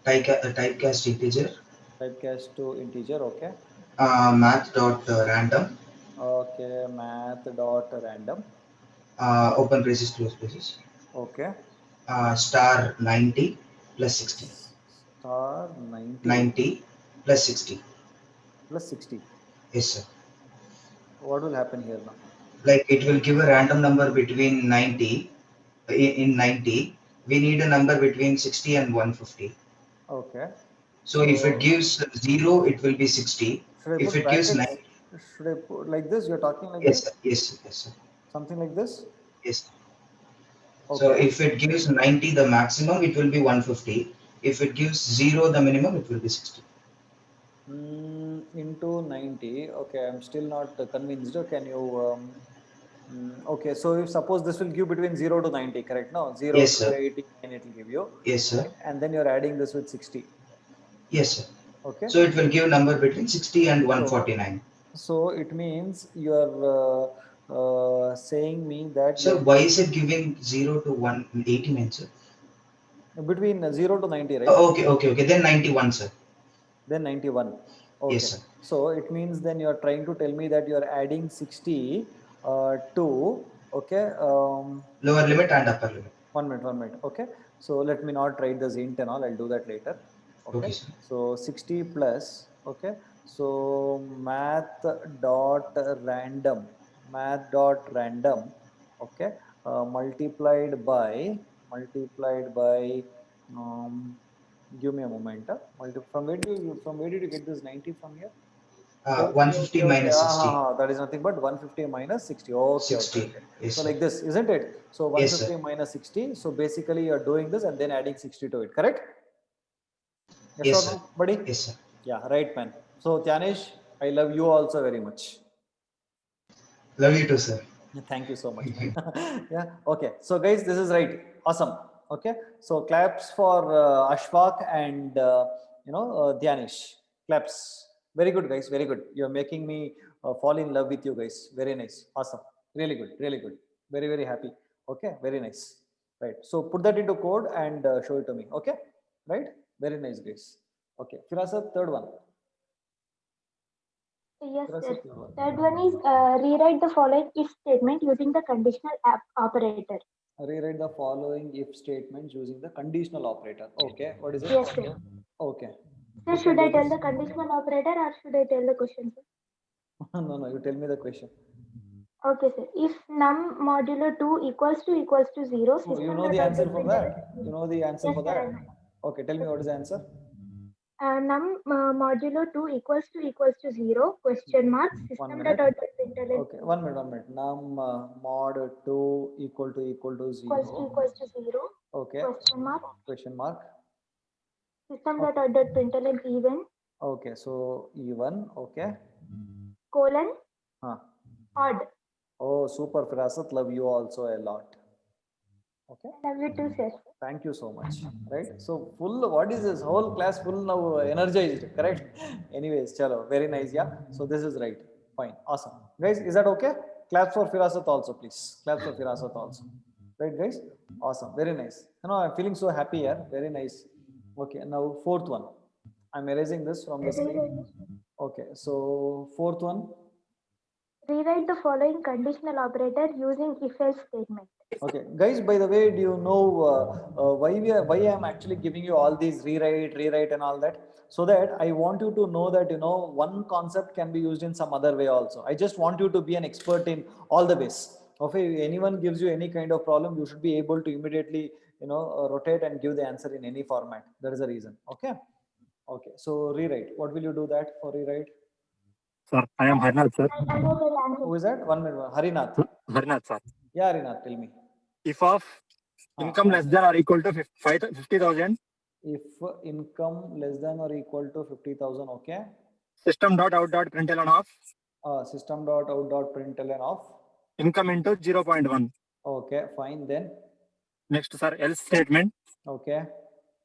typecast integer. typecast to integer. Okay. Math.random. Okay, math.random. Open braces, close braces. Okay. Star 90 plus 60. Star 90 90 plus 60. plus 60. Yes, sir. What will happen here now? Like it will give a random number between 90. In 90, we need a number between 60 and 150. Okay. So if it gives 0, it will be 60. Should I If put it gives brackets? 9, Should I put like this? You're talking like yes, this? sir. Yes, sir. Something like this? Yes. So Okay. if it gives 90 the maximum, it will be 150. If it gives 0 the minimum, it will be 60. Into 90. Okay, I'm still not convinced. Can you okay, so if suppose this will give between 0 to 90, correct? No, 0 Yes, to sir. 89 it will give you. Yes, sir. Okay? And then you're adding this with 60. Yes, sir. Okay. So it will give number between 60 and 149. So it means you're saying me that So why is it giving 0 to 189, sir? between 0 to 90, right? Okay. Then 91, sir. Then 91. Okay. Yes, sir. So it means then you're trying to tell me that you're adding 60 to, okay. Lower limit and upper limit. 1 minute. Okay. So let me not write the int and all. I'll do that later. Okay. Sir. So 60 plus. Okay. So math.random. Okay. Multiplied by. Give me a moment. From where did you get this 90 from here? 150 minus 60. That is nothing but 150 minus 60. Okay. 60. Yes, so sir. like this, isn't it? So Yes, 150 minus 60. So basically you're doing this and then adding 60 to it, correct? Yes, or sir. no, buddy? Yes, sir. Yeah, right, man. So Tyanish, I love you also very much. Love you too, sir. Thank you so much, man. Yeah. Okay. So guys, this is right. Awesome. Okay. So claps for Ashfaq and Dhyanish. Claps. Very good, guys. Very good. You're making me fall in love with you guys. Very nice. Awesome. Really good. Really good. Very, very happy. Okay. Very nice. Right. So put that into code and show it to me. Okay. Right. Very nice, guys. Okay. Firasat, third one. Yes, Firasat, sir. third one. Third one is rewrite the following if statement using the conditional operator. Rewrite the following if statements using the conditional operator. Okay, what is it? Yes, sir. Okay. Sir, Who should can I do tell this? the conditional operator or should I tell the question, sir? No, you tell me the question. Okay, sir. If num modulo 2 equals to 0, So you system know dot the out answer dot for println. that? You know the answer Yes, for sir. that? Okay, tell me what is the answer? Num modulo 2 equals to 0, question mark, 1 system dot minute. out dot println Okay, 1 minute. Num mod 2 equal to 0. equals to 0, Okay, question mark, question mark. system Okay, dot out dot println even, okay, so even. Okay. colon, Huh. odd. Oh, super, Firasat. Love you also a lot. Okay. I love you too, sir. Thank you so much. Right. So full. What is this whole class full now? Energized. Correct. Anyways, chalo. Very nice. Yeah. So this is right. Fine. Awesome. Guys, is that okay? Claps for Firasat also, please. Claps for Firasat also. Right, guys. Awesome. Very nice. You know, I'm feeling so happy here. Very nice. Okay. Now fourth one. I'm erasing this from the screen. Okay. So fourth one. Rewrite the following conditional operator using if-else statement. Okay, guys. By the way, do you know why I am actually giving you all these rewrite, and all that? So that I want you to know that one concept can be used in some other way also. I just want you to be an expert in all the ways. Okay, if anyone gives you any kind of problem, you should be able to immediately rotate and give the answer in any format. That is the reason. Okay. Okay. So rewrite. What will you do that for rewrite? Sir, I am Harnath, sir. I know the answer. Who is that? 1 minute. Harinath. Harnath, sir. Yeah, Harinath. Tell me. If of income less than or equal to 50,000, If income less than or equal to 50,000, okay. system dot out dot println of System dot out dot println of income into 0.1. okay, fine. Then Next, sir, else statement. okay,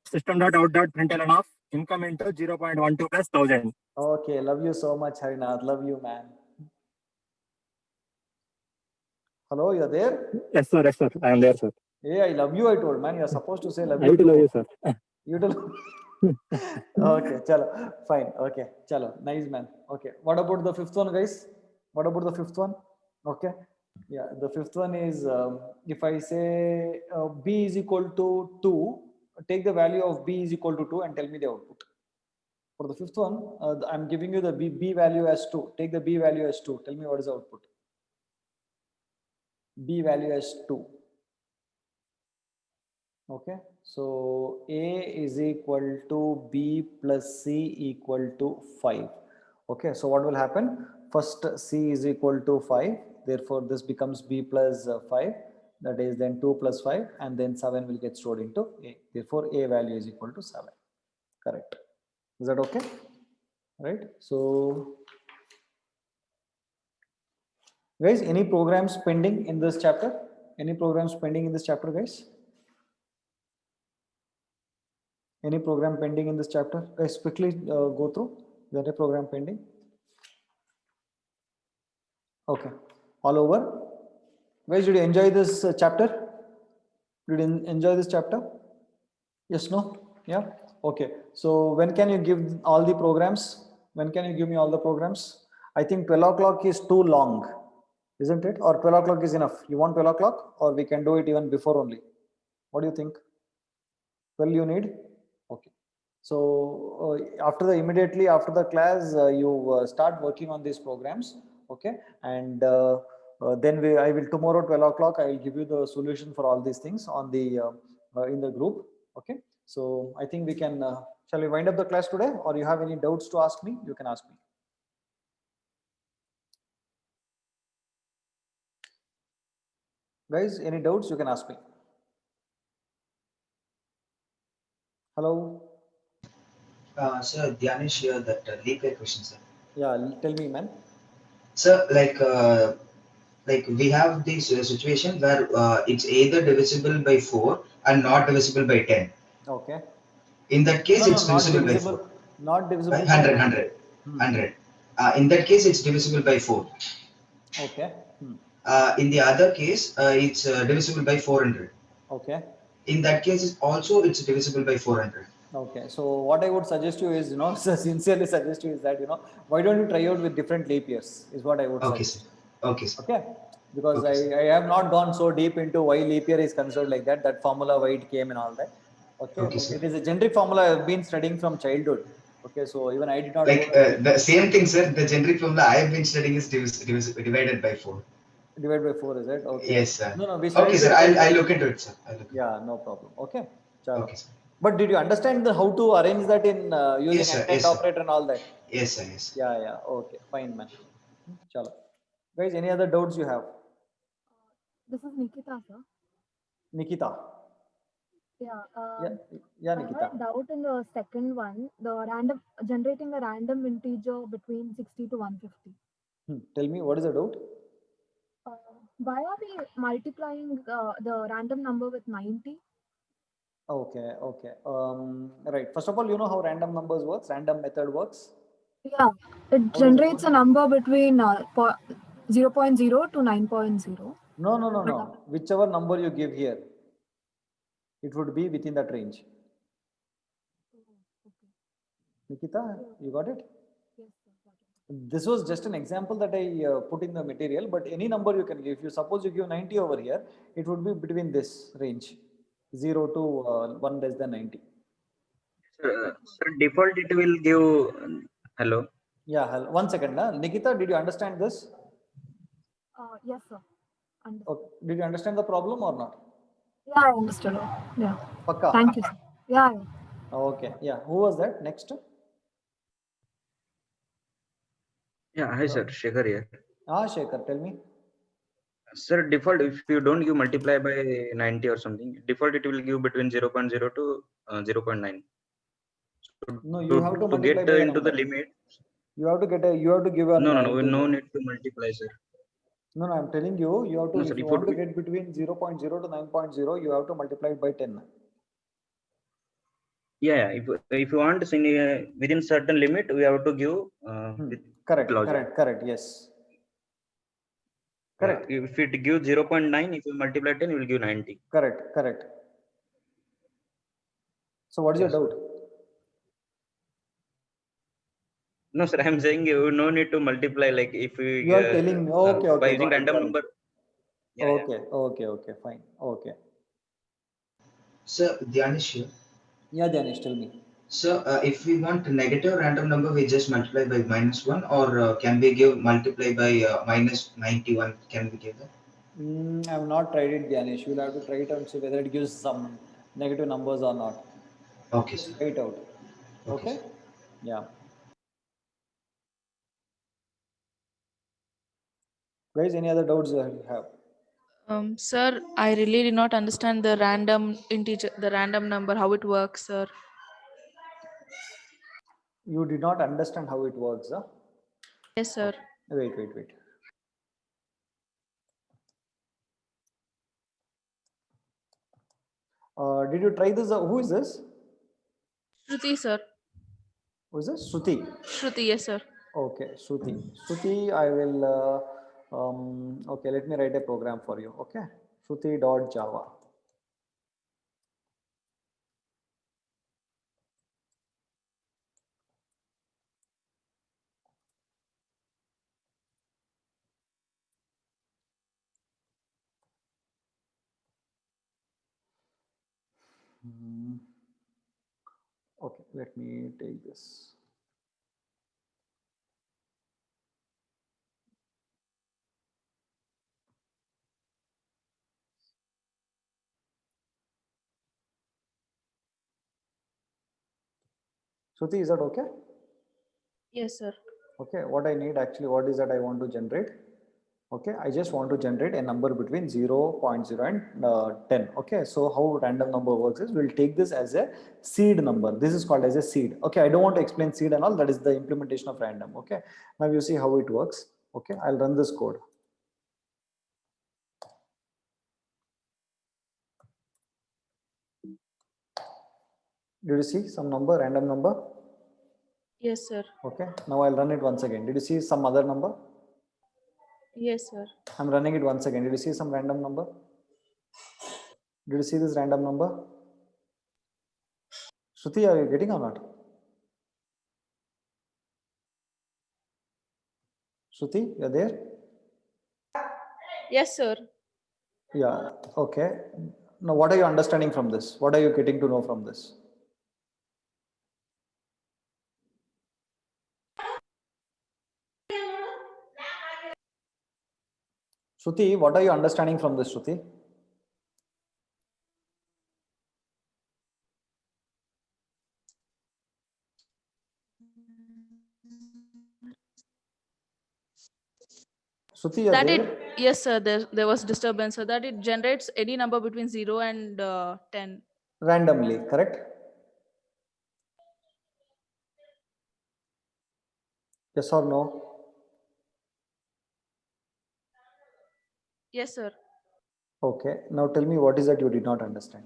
System dot out dot println of income into 0.12 plus 1000. okay. Love you so much, Harinath. Love you, man. Hello, you're there? Yes, sir. Yes, sir. I am there, sir. Hey, I love you. I told, man. You're supposed to say love I you. too love you, sir. You too. Okay, chalo. Fine. Okay, chalo. Nice, man. Okay. What about the fifth one, guys? What about the fifth one? Okay. Yeah, the fifth one is if I say b is equal to 2, take the value of b is equal to 2 and tell me the output. For the fifth one, I'm giving you the b value as 2. Take the b value as 2. Tell me what is the output. B value as 2. Okay, so A is equal to B plus C equal to 5. Okay, so what will happen? First C is equal to 5. Therefore, this becomes B plus 5. That is then 2 plus 5 and then 7 will get stored into A. Therefore, A value is equal to 7. Correct. Is that okay? Right. So, guys, any programs pending in this chapter? Any programs pending in this chapter, guys? Any program pending in this chapter? Guys, quickly go through. Is there a program pending? Okay. All over. Guys, did you enjoy this chapter? Did you enjoy this chapter? Yes, no? Yeah? Okay. So when can you give all the programs? When can you give me all the programs? I think 12 o'clock is too long, isn't it? Or 12 o'clock is enough? You want 12 o'clock or we can do it even before only? What do you think? 12 you need? Okay. So immediately after the class, you start working on these programs. Okay. And then I will tomorrow 12 o'clock, I will give you the solution for all these things on the in the group. Okay. So I think we can, shall we wind up the class today or you have any doubts to ask me? You can ask me. Guys, any doubts? You can ask me. Hello. Sir, Dhyanish here, that leap year question, sir. Yeah, tell me, man. Sir, like we have this situation where it's either divisible by 4 and not divisible by 10. Okay. In that case, No, it's not divisible by divisible. 4. Not divisible by 100, 100, 100. In that case, it's divisible by 4. Okay. In the other case, it's divisible by 400. Okay. In that case, it's divisible by 400. Okay. So what I would suggest you is, sincerely suggest you is that, why don't you try out with different leap years is what I would Okay, suggest. sir. Okay, sir. Okay. Because Okay, sir. I have not gone so deep into why leap year is considered like that formula, why it came and all that. Okay. Okay, But sir. it is a generic formula I've been studying from childhood. Okay. So even I did not Like go. the same thing, sir. The generic formula I have been studying is divided by 4. Divided by 4, is it? Okay. Yes, sir. No, we Okay, studied sir. this. I'll look into it, sir. I'll look into Yeah, no problem. Okay. it. Chalo. Okay, sir. But did you understand how to arrange that in using Yes, sir. and Yes, sir. operator and all that? Yes, sir. Yes, sir. Yeah. Okay. Fine, man. Chalo. Guys, any other doubts you have? This is Nikita, sir. Nikita. Yeah. Yeah, I Nikita. had a doubt in the second one, generating a random integer between 60 to 150. Tell me, what is the doubt? Why are we multiplying the random number with 90? Okay. Right. First of all, you know how random numbers works, random method works. Yeah, it How does it generates work? a number between 0.0 to 9.0. No. Whichever number you give here, it would be within that range. Nikita, you got it? Yes, sir. Got it. This was just an example that I put in the material, but any number you can give. If you suppose you give 90 over here, it would be between this range, 0 to 1 less than 90. Sir, default it will give hello. Yeah, 1 second. Nikita, did you understand this? Yes, sir. Understood. Okay. Did you understand the problem or not? Yeah, I understood. Yeah. Pakka. Thank you, sir. Yeah. Okay. Yeah. Who was that? Next. Yeah, hi sir, Shekhar here. Shekhar, tell me. Sir, default if you don't give multiply by 90 or something, default it will give between 0.0 to 0.9. So No, you have to to multiply get by a into the number. limit. You have to give a No need to multiply, sir. No, I'm telling you, you have to, No, sir, if you if want to you, get between 0.0 to 9.0, you have to multiply it by 10. yeah, if you want within certain limit, we have to give with logic. Correct, yes. Correct. Yeah, if it gives 0.9, if you multiply 10, you will give 90. Correct. So what is your Yes. doubt? No, sir, I'm saying you no need to multiply. Like if we You are telling me, okay, by using got random it. number. Yeah, Okay, fine. Okay. Sir, Dhyanish here. Yeah, Danish, tell me. So, if we want a negative random number, we just multiply by -1, or can we give multiply by -91? Can we give that? I've not tried it, Danish. You'll have to try it and see whether it gives some negative numbers or not. Okay, Just sir. try it out. Okay? Sir. Yeah. Guys, any other doubts you have? Sir, I really did not understand the random integer, the random number, how it works, sir. You did not understand how it works, huh? Yes, sir. Wait. Did you try this? Who is this? Shruti, sir. Who is this? Shruti. Shruti, yes, sir. Okay, Shruti, I will, okay, let me write a program for you. Okay, Shruti.java. Okay, let me take this. Shruti, is that okay? Yes, sir. Okay, what I need actually, what is that I want to generate? Okay, I just want to generate a number between 0.0 and 10. Okay, so how random number works is we'll take this as a seed number. This is called as a seed. Okay, I don't want to explain seed and all. That is the implementation of random. Okay, now you see how it works. Okay, I'll run this code. Did you see some number, random number? Yes, sir. Okay, now I'll run it once again. Did you see some other number? Yes, sir. I'm running it once again. Did you see some random number? Did you see this random number? Shruti, are you getting or not? Shruti, you're there? Yes, sir. Yeah, okay. Now, what are you understanding from this? What are you getting to know from this? Shruti, what are you understanding from this, Shruti? Shruti, you're That there? it, yes, sir, there was disturbance, so that it generates any number between 0 and 10. Randomly, correct? Yes or no? Yes, sir. Okay. Now tell me what is that you did not understand.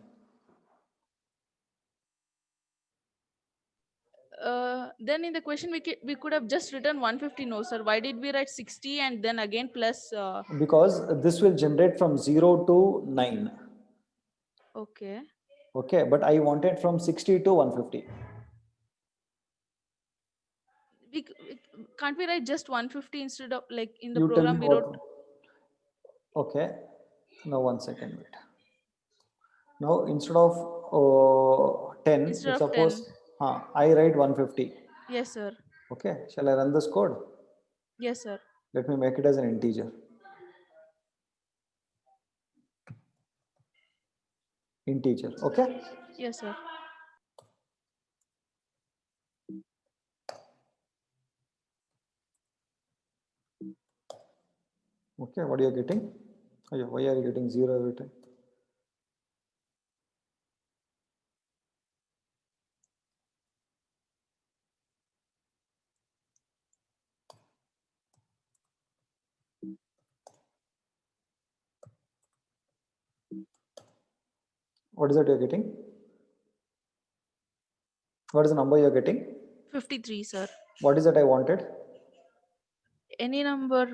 Then in the question we could have just written 150, no, sir. Why did we write 60 and then again plus? Because this will generate from 0 to 9. Okay. Okay, but I wanted from 60 to 150. Can't we write just 150 instead of, like, in the You tell me program we what. wrote? Okay. Now 1 second, wait. Now instead of 10, Instead if of suppose 10. I write 150. Yes, sir. Okay, shall I run this code? Yes, sir. Let me make it as an integer. Integer, okay? Yes, sir. Okay, what are you getting? Oh, yeah, why are you getting 0 every time? What is that you're getting? What is the number you're getting? 53, sir. What is that I wanted? Any number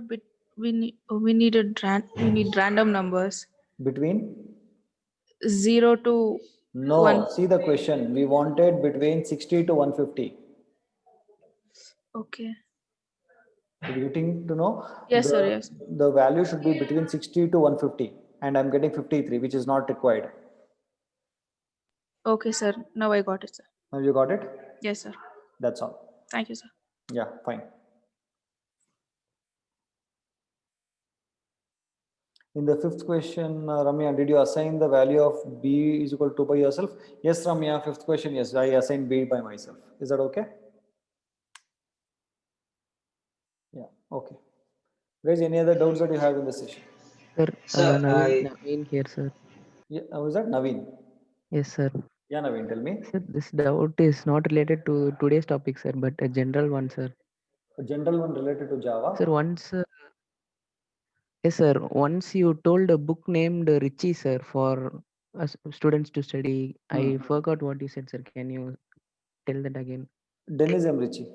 we need random numbers. Between? 0 to No, 1. see the question. We wanted between 60 to 150. Okay. You're getting to know? Yes, sir, yes. The value should be between 60 to 150. And I'm getting 53, which is not required. Okay, sir. Now I got it, sir. Now you got it? Yes, sir. That's all. Thank you, sir. Yeah, fine. In the fifth question, Ramya, did you assign the value of b is equal to 2 by yourself? Yes, Ramya, fifth question, yes, I assigned b by myself. Is that okay? Yeah, okay. Guys, any other doubts that you have in the session? Sir, Naveen here, sir. Yeah, was that Naveen? Yes, sir. Yeah, Naveen, tell me. Sir, this doubt is not related to today's topic, sir, but a general one, sir. A general one related to Java? Sir, once, yes, sir. Once you told a book named Richie, sir, for us students to study. I forgot what you said, sir. Can you tell that again? Dennis M. Ritchie.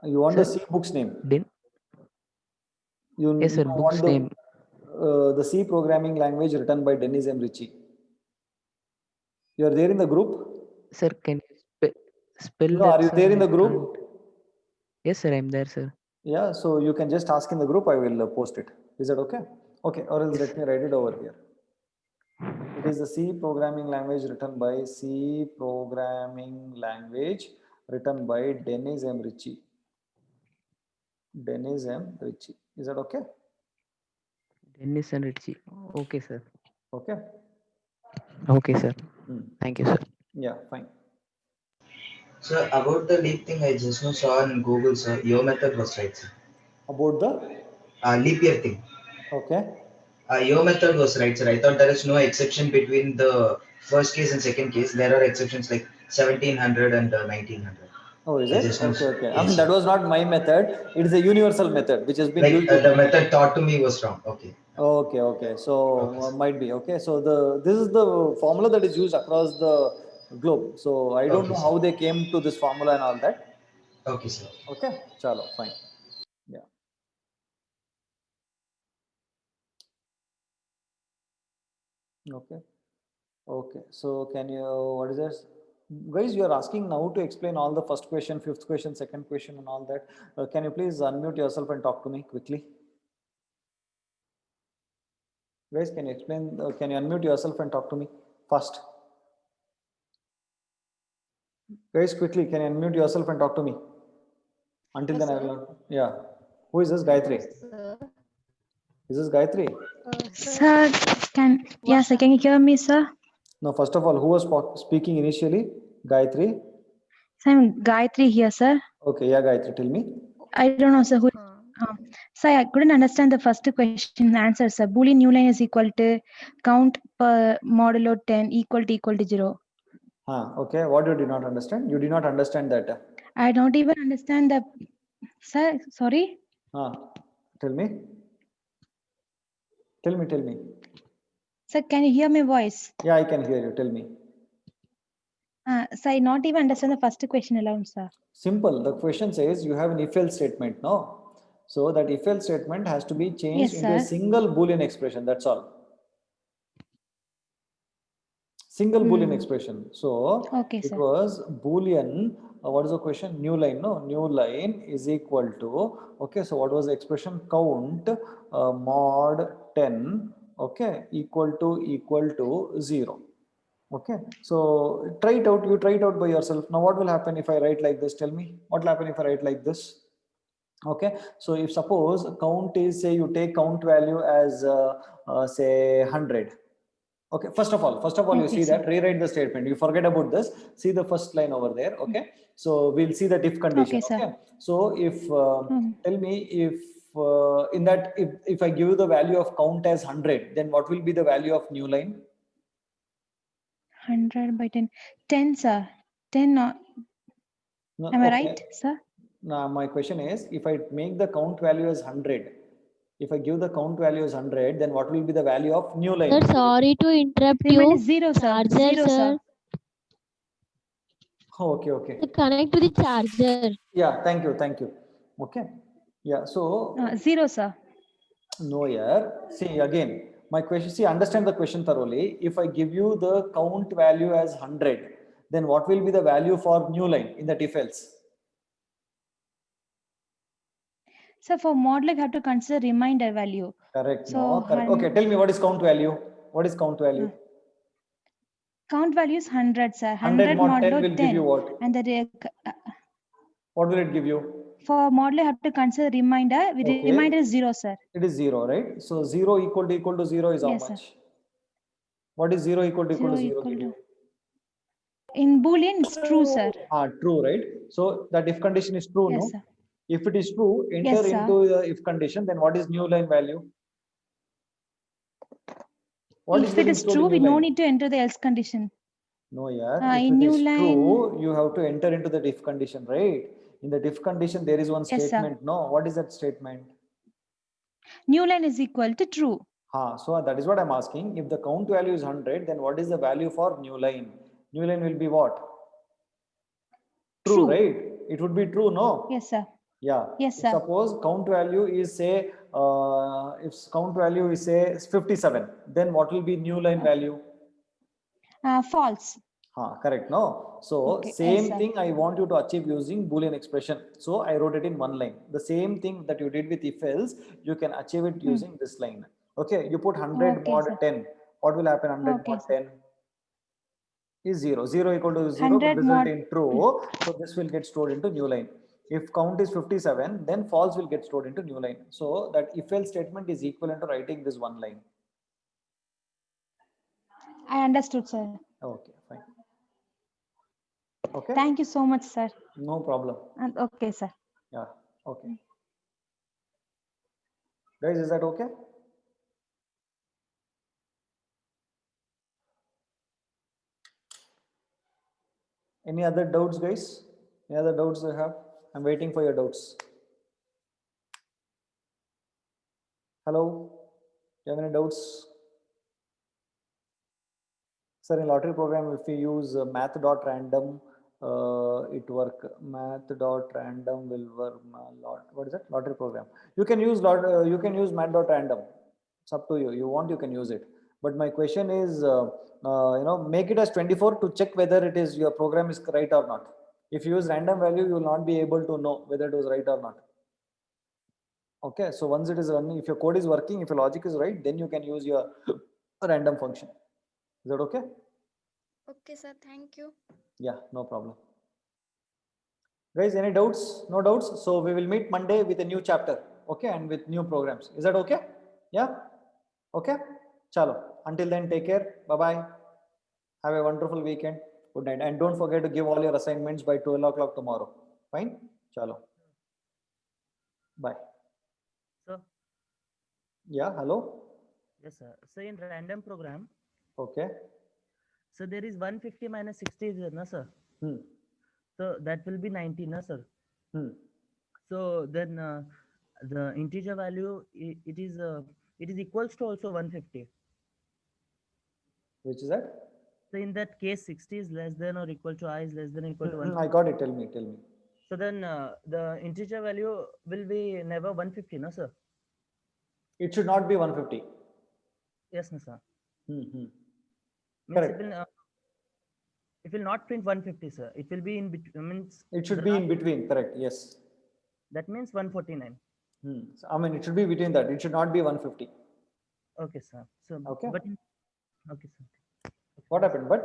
You want Sir, the C book's name? Yes, sir. You Book's want name. The C programming language written by Dennis M. Ritchie. You are there in the group? Sir, can you spell No, that, are you sir? there in the I group? can't. Yes, sir. I'm there, sir. Yeah, so you can just ask in the group. I will post it. Is that okay? Okay, or else let me write it over here. It is the C programming language written by C programming language written by Dennis M. Ritchie. Dennis M. Ritchie. Is that okay? Dennis and Richie. Okay, sir. Okay. Okay, sir. Thank you, sir. Yeah, fine. So about the leap thing, I just now saw on Google, sir. Your method was right, sir. About the leap year thing. Okay. Your method was right, sir. I thought there is no exception between the first case and second case. There are exceptions like 1700 and 1900. Oh, is I it? just know, Okay, okay. I yes, mean, sir. that was not my method. It is a universal method which has been Like used. the method taught to me was wrong. Okay. Okay, okay. So might be okay. So this is the formula that is used across the globe. So I don't Okay, know sir. how they came to this formula and all that. Okay, sir. Okay, chalo, fine. Yeah. Okay. Okay. So can you, what is this? Guys, you are asking now to explain all the first question, fifth question, second question and all that. Can you please unmute yourself and talk to me quickly? Guys, can you explain, can you unmute yourself and talk to me first? Guys, quickly, can you unmute yourself and talk to me? Until Yes, then, I sir. will not. Yeah. Who is this, Gayatri? Sir. Is this Gayatri? Sir, yes, sir, can you hear me, sir? No, first of all, who was speaking initially? Gayatri? Sir, I'm Gayatri here, sir. Okay, yeah, Gayatri, tell me. I don't know, sir. Sir, I couldn't understand the first question answer, sir. Boolean new line is equal to count per modulo 10 equal to 0. Okay, what you did not understand? You did not understand that. I don't even understand the, sir, sorry. Tell me. Tell me. Sir, can you hear my voice? Yeah, I can hear you. Tell me. Sir, I not even understand the first question alone, sir. Simple. The question says you have an if-else statement, no? So that if-else statement has to be changed Yes, into a sir. single Boolean expression. That's all. Single Boolean expression. So Okay, it sir. was Boolean. What is the question? New line. No, new line is equal to. Okay, so what was the expression? Count mod 10. Okay, equal to 0. Okay, so try it out. You try it out by yourself. Now, what will happen if I write like this? Tell me. What will happen if I write like this? Okay, so if suppose count is, say you take count value as say 100. Okay, first of all you Okay, see sir. that, rewrite the statement. You forget about this. See the first line over there. Okay, so we'll see the if condition. Okay, sir. Okay, so if tell me if in that if I give you the value of count as 100, then what will be the value of new line? 100 by 10. 10, sir. 10, No, am I okay. right, sir? Now my question is, if I make the count value as 100, if I give the count value as 100, then what will be the value of new line? Sir, sorry to interrupt Remind you. is 0, sir. Charger, 0, sir. sir. Okay. Connect to the charger. Yeah, thank you. Okay. Yeah, so 0, sir. no, yeah. See again, my question. See, understand the question thoroughly. If I give you the count value as 100, then what will be the value for new line in that if else? So for modulo, we have to consider reminder value. Correct. So No, correct. Okay, tell me what is count value? What is count value? Count value is 100, sir. 100 mod 10 modulo will give you what? And What will it give you? for modulo, have to consider reminder. Okay. Reminder is 0, sir. It is 0, right? So 0 equal to 0 is how Yes, much? sir. What is 0 equal to 0 equal give to. you? In Boolean, it's true, sir. True, right? So that if condition is true, Yes, no? sir. If it is true, enter Yes, sir. into the if condition, then what is new line value? What is If it getting is stored true, in we new no line? need to enter the else condition. No, yeah. If In it new is line, true, you have to enter into the if condition, right? In the if condition, there is one Yes, sir. statement. No, what is that statement? New line is equal to true. So that is what I'm asking. If the count value is 100, then what is the value for new line? New line will be what? True, right? It would be true, no? Yes, sir. Yeah. Yes, If sir. suppose count value is say, if count value is say 57, then what will be new line value? False. Correct, no? So Okay, yes, same sir. thing I want you to achieve using Boolean expression. So I wrote it in one line. The same thing that you did with if else, you can achieve it using this line. Okay, you put 100 Okay, mod sir. 10. What will happen 100 Okay, mod sir. 10? Is 0. 0 equal to 0 will 100 result mod. in true. So this will get stored into new line. If count is 57, then false will get stored into new line. So that if else statement is equivalent to writing this one line. I understood, sir. Okay, fine. Okay. Thank you so much, sir. No problem. And okay, sir. Yeah. Okay. Guys, is that okay? Any other doubts, guys? Any other doubts you have? I'm waiting for your doubts. Hello? You have any doubts? Sir, in lottery program, if we use math.random, it work. Math.random will work. What is that? Lottery program. You can use math.random. It's up to you. You want, you can use it. But my question is, make it as 24 to check whether it is your program is right or not. If you use random value, you will not be able to know whether it was right or not. Okay, so once it is running, if your code is working, if your logic is right, then you can use your random function. Is that okay? Okay, sir. Thank you. Yeah, no problem. Guys, any doubts? No doubts? So we will meet Monday with a new chapter. Okay, and with new programs. Is that okay? Yeah. Okay. Chalo. Until then, take care. Bye bye. Have a wonderful weekend. Good night. And don't forget to give all your assignments by 12 o'clock tomorrow. Fine? Chalo. Bye. Sir, Yeah. Hello. yes, sir. So in random program, Okay. so there is 150 minus 60 is there, na, sir? Hmm. So that will be 90, na, sir? Hmm. So then the integer value, it is equals to also 150. Which is that? So in that case, 60 is less than or equal to I is less than or equal to 150. I got it. Tell me. Tell me. So then the integer value will be never 150, no, sir? It should not be 150. Yes, no, sir. Hmm. Means Correct. it will not print 150, sir. It will be in between. Means It should the be in last- between. Correct. Yes. That means 149. So, I mean, it should be between that. It should not be 150. Okay, sir. So Okay. but okay, sir. What happened? But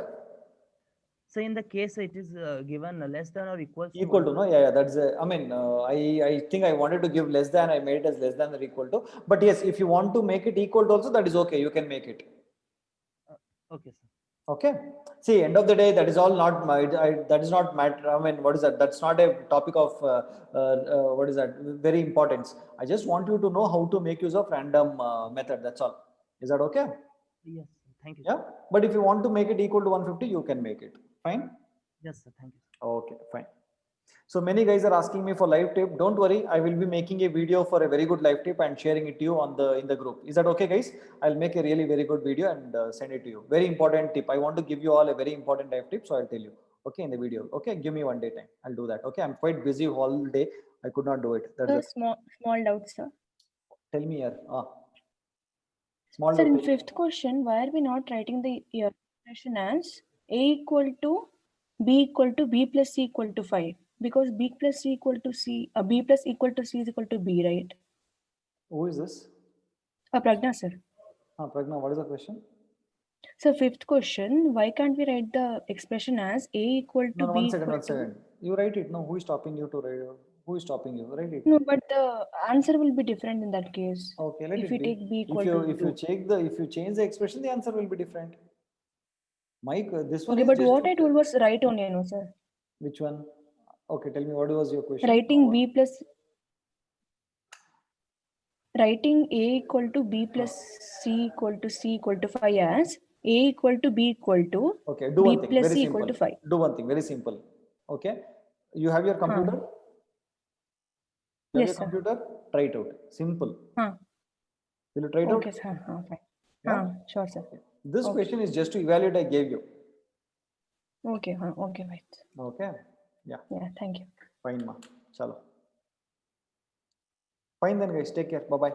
So in the case it is given less than or equals to equal to, no? Yeah. That's. I mean, I think I wanted to give less than. I made it as less than or equal to. But yes, if you want to make it equal to also, that is okay. You can make it. Okay, sir. Okay. See, end of the day, that is all not my. That is not matter. I mean, what is that? That's not a topic of what is that? Very importance. I just want you to know how to make use of random method. That's all. Is that okay? Yes, sir. Thank you. Yeah. But if you want to make it equal to 150, you can make it. Fine. Yes, sir. Thank you. Okay. Fine. So many guys are asking me for live tip. Don't worry, I will be making a video for a very good live tip and sharing it to you on in the group. Is that okay, guys? I'll make a really very good video and send it to you. Very important tip. I want to give you all a very important live tip, so I'll tell you. Okay, in the video. Okay, give me one day time. I'll do that. Okay, I'm quite busy all day. I could not do it. That's Sir, it. small doubt, sir. Tell me here. Small Sir, doubt. in fifth question, why are we not writing the expression as A equal to B equal to B plus C equal to 5? Because B plus C equal to C, B plus equal to C is equal to B, right? Who is this? Pragna, sir. Pragna, what is the question? So fifth question, why can't we write the expression as A equal to No, B one second, equal one second. You write it. No, who is stopping you to write? Who is stopping you? Write it. No, but the answer will be different in that case. Okay, let if it we be. take B equal If to you change the expression, the answer will be different. Mike, this one Okay, is but just what I told was right only, no, sir. Which one? Okay, tell me what was your question? Writing A equal to B plus C equal to C equal to 5 as A equal to B equal to Okay, do B one thing. plus Very C simple. equal to 5. Do one thing. Very simple. Okay. You have your computer? You have Yes, your sir. computer? Try it out. Simple. Huh. Will you try it out? Okay, sir. Fine. Yeah? Sure, sir. This Okay. question is just to evaluate I gave you. Okay, okay, right. Okay. Yeah. Yeah, thank you. Fine, ma. Chalo. Fine then, guys. Take care. Bye bye.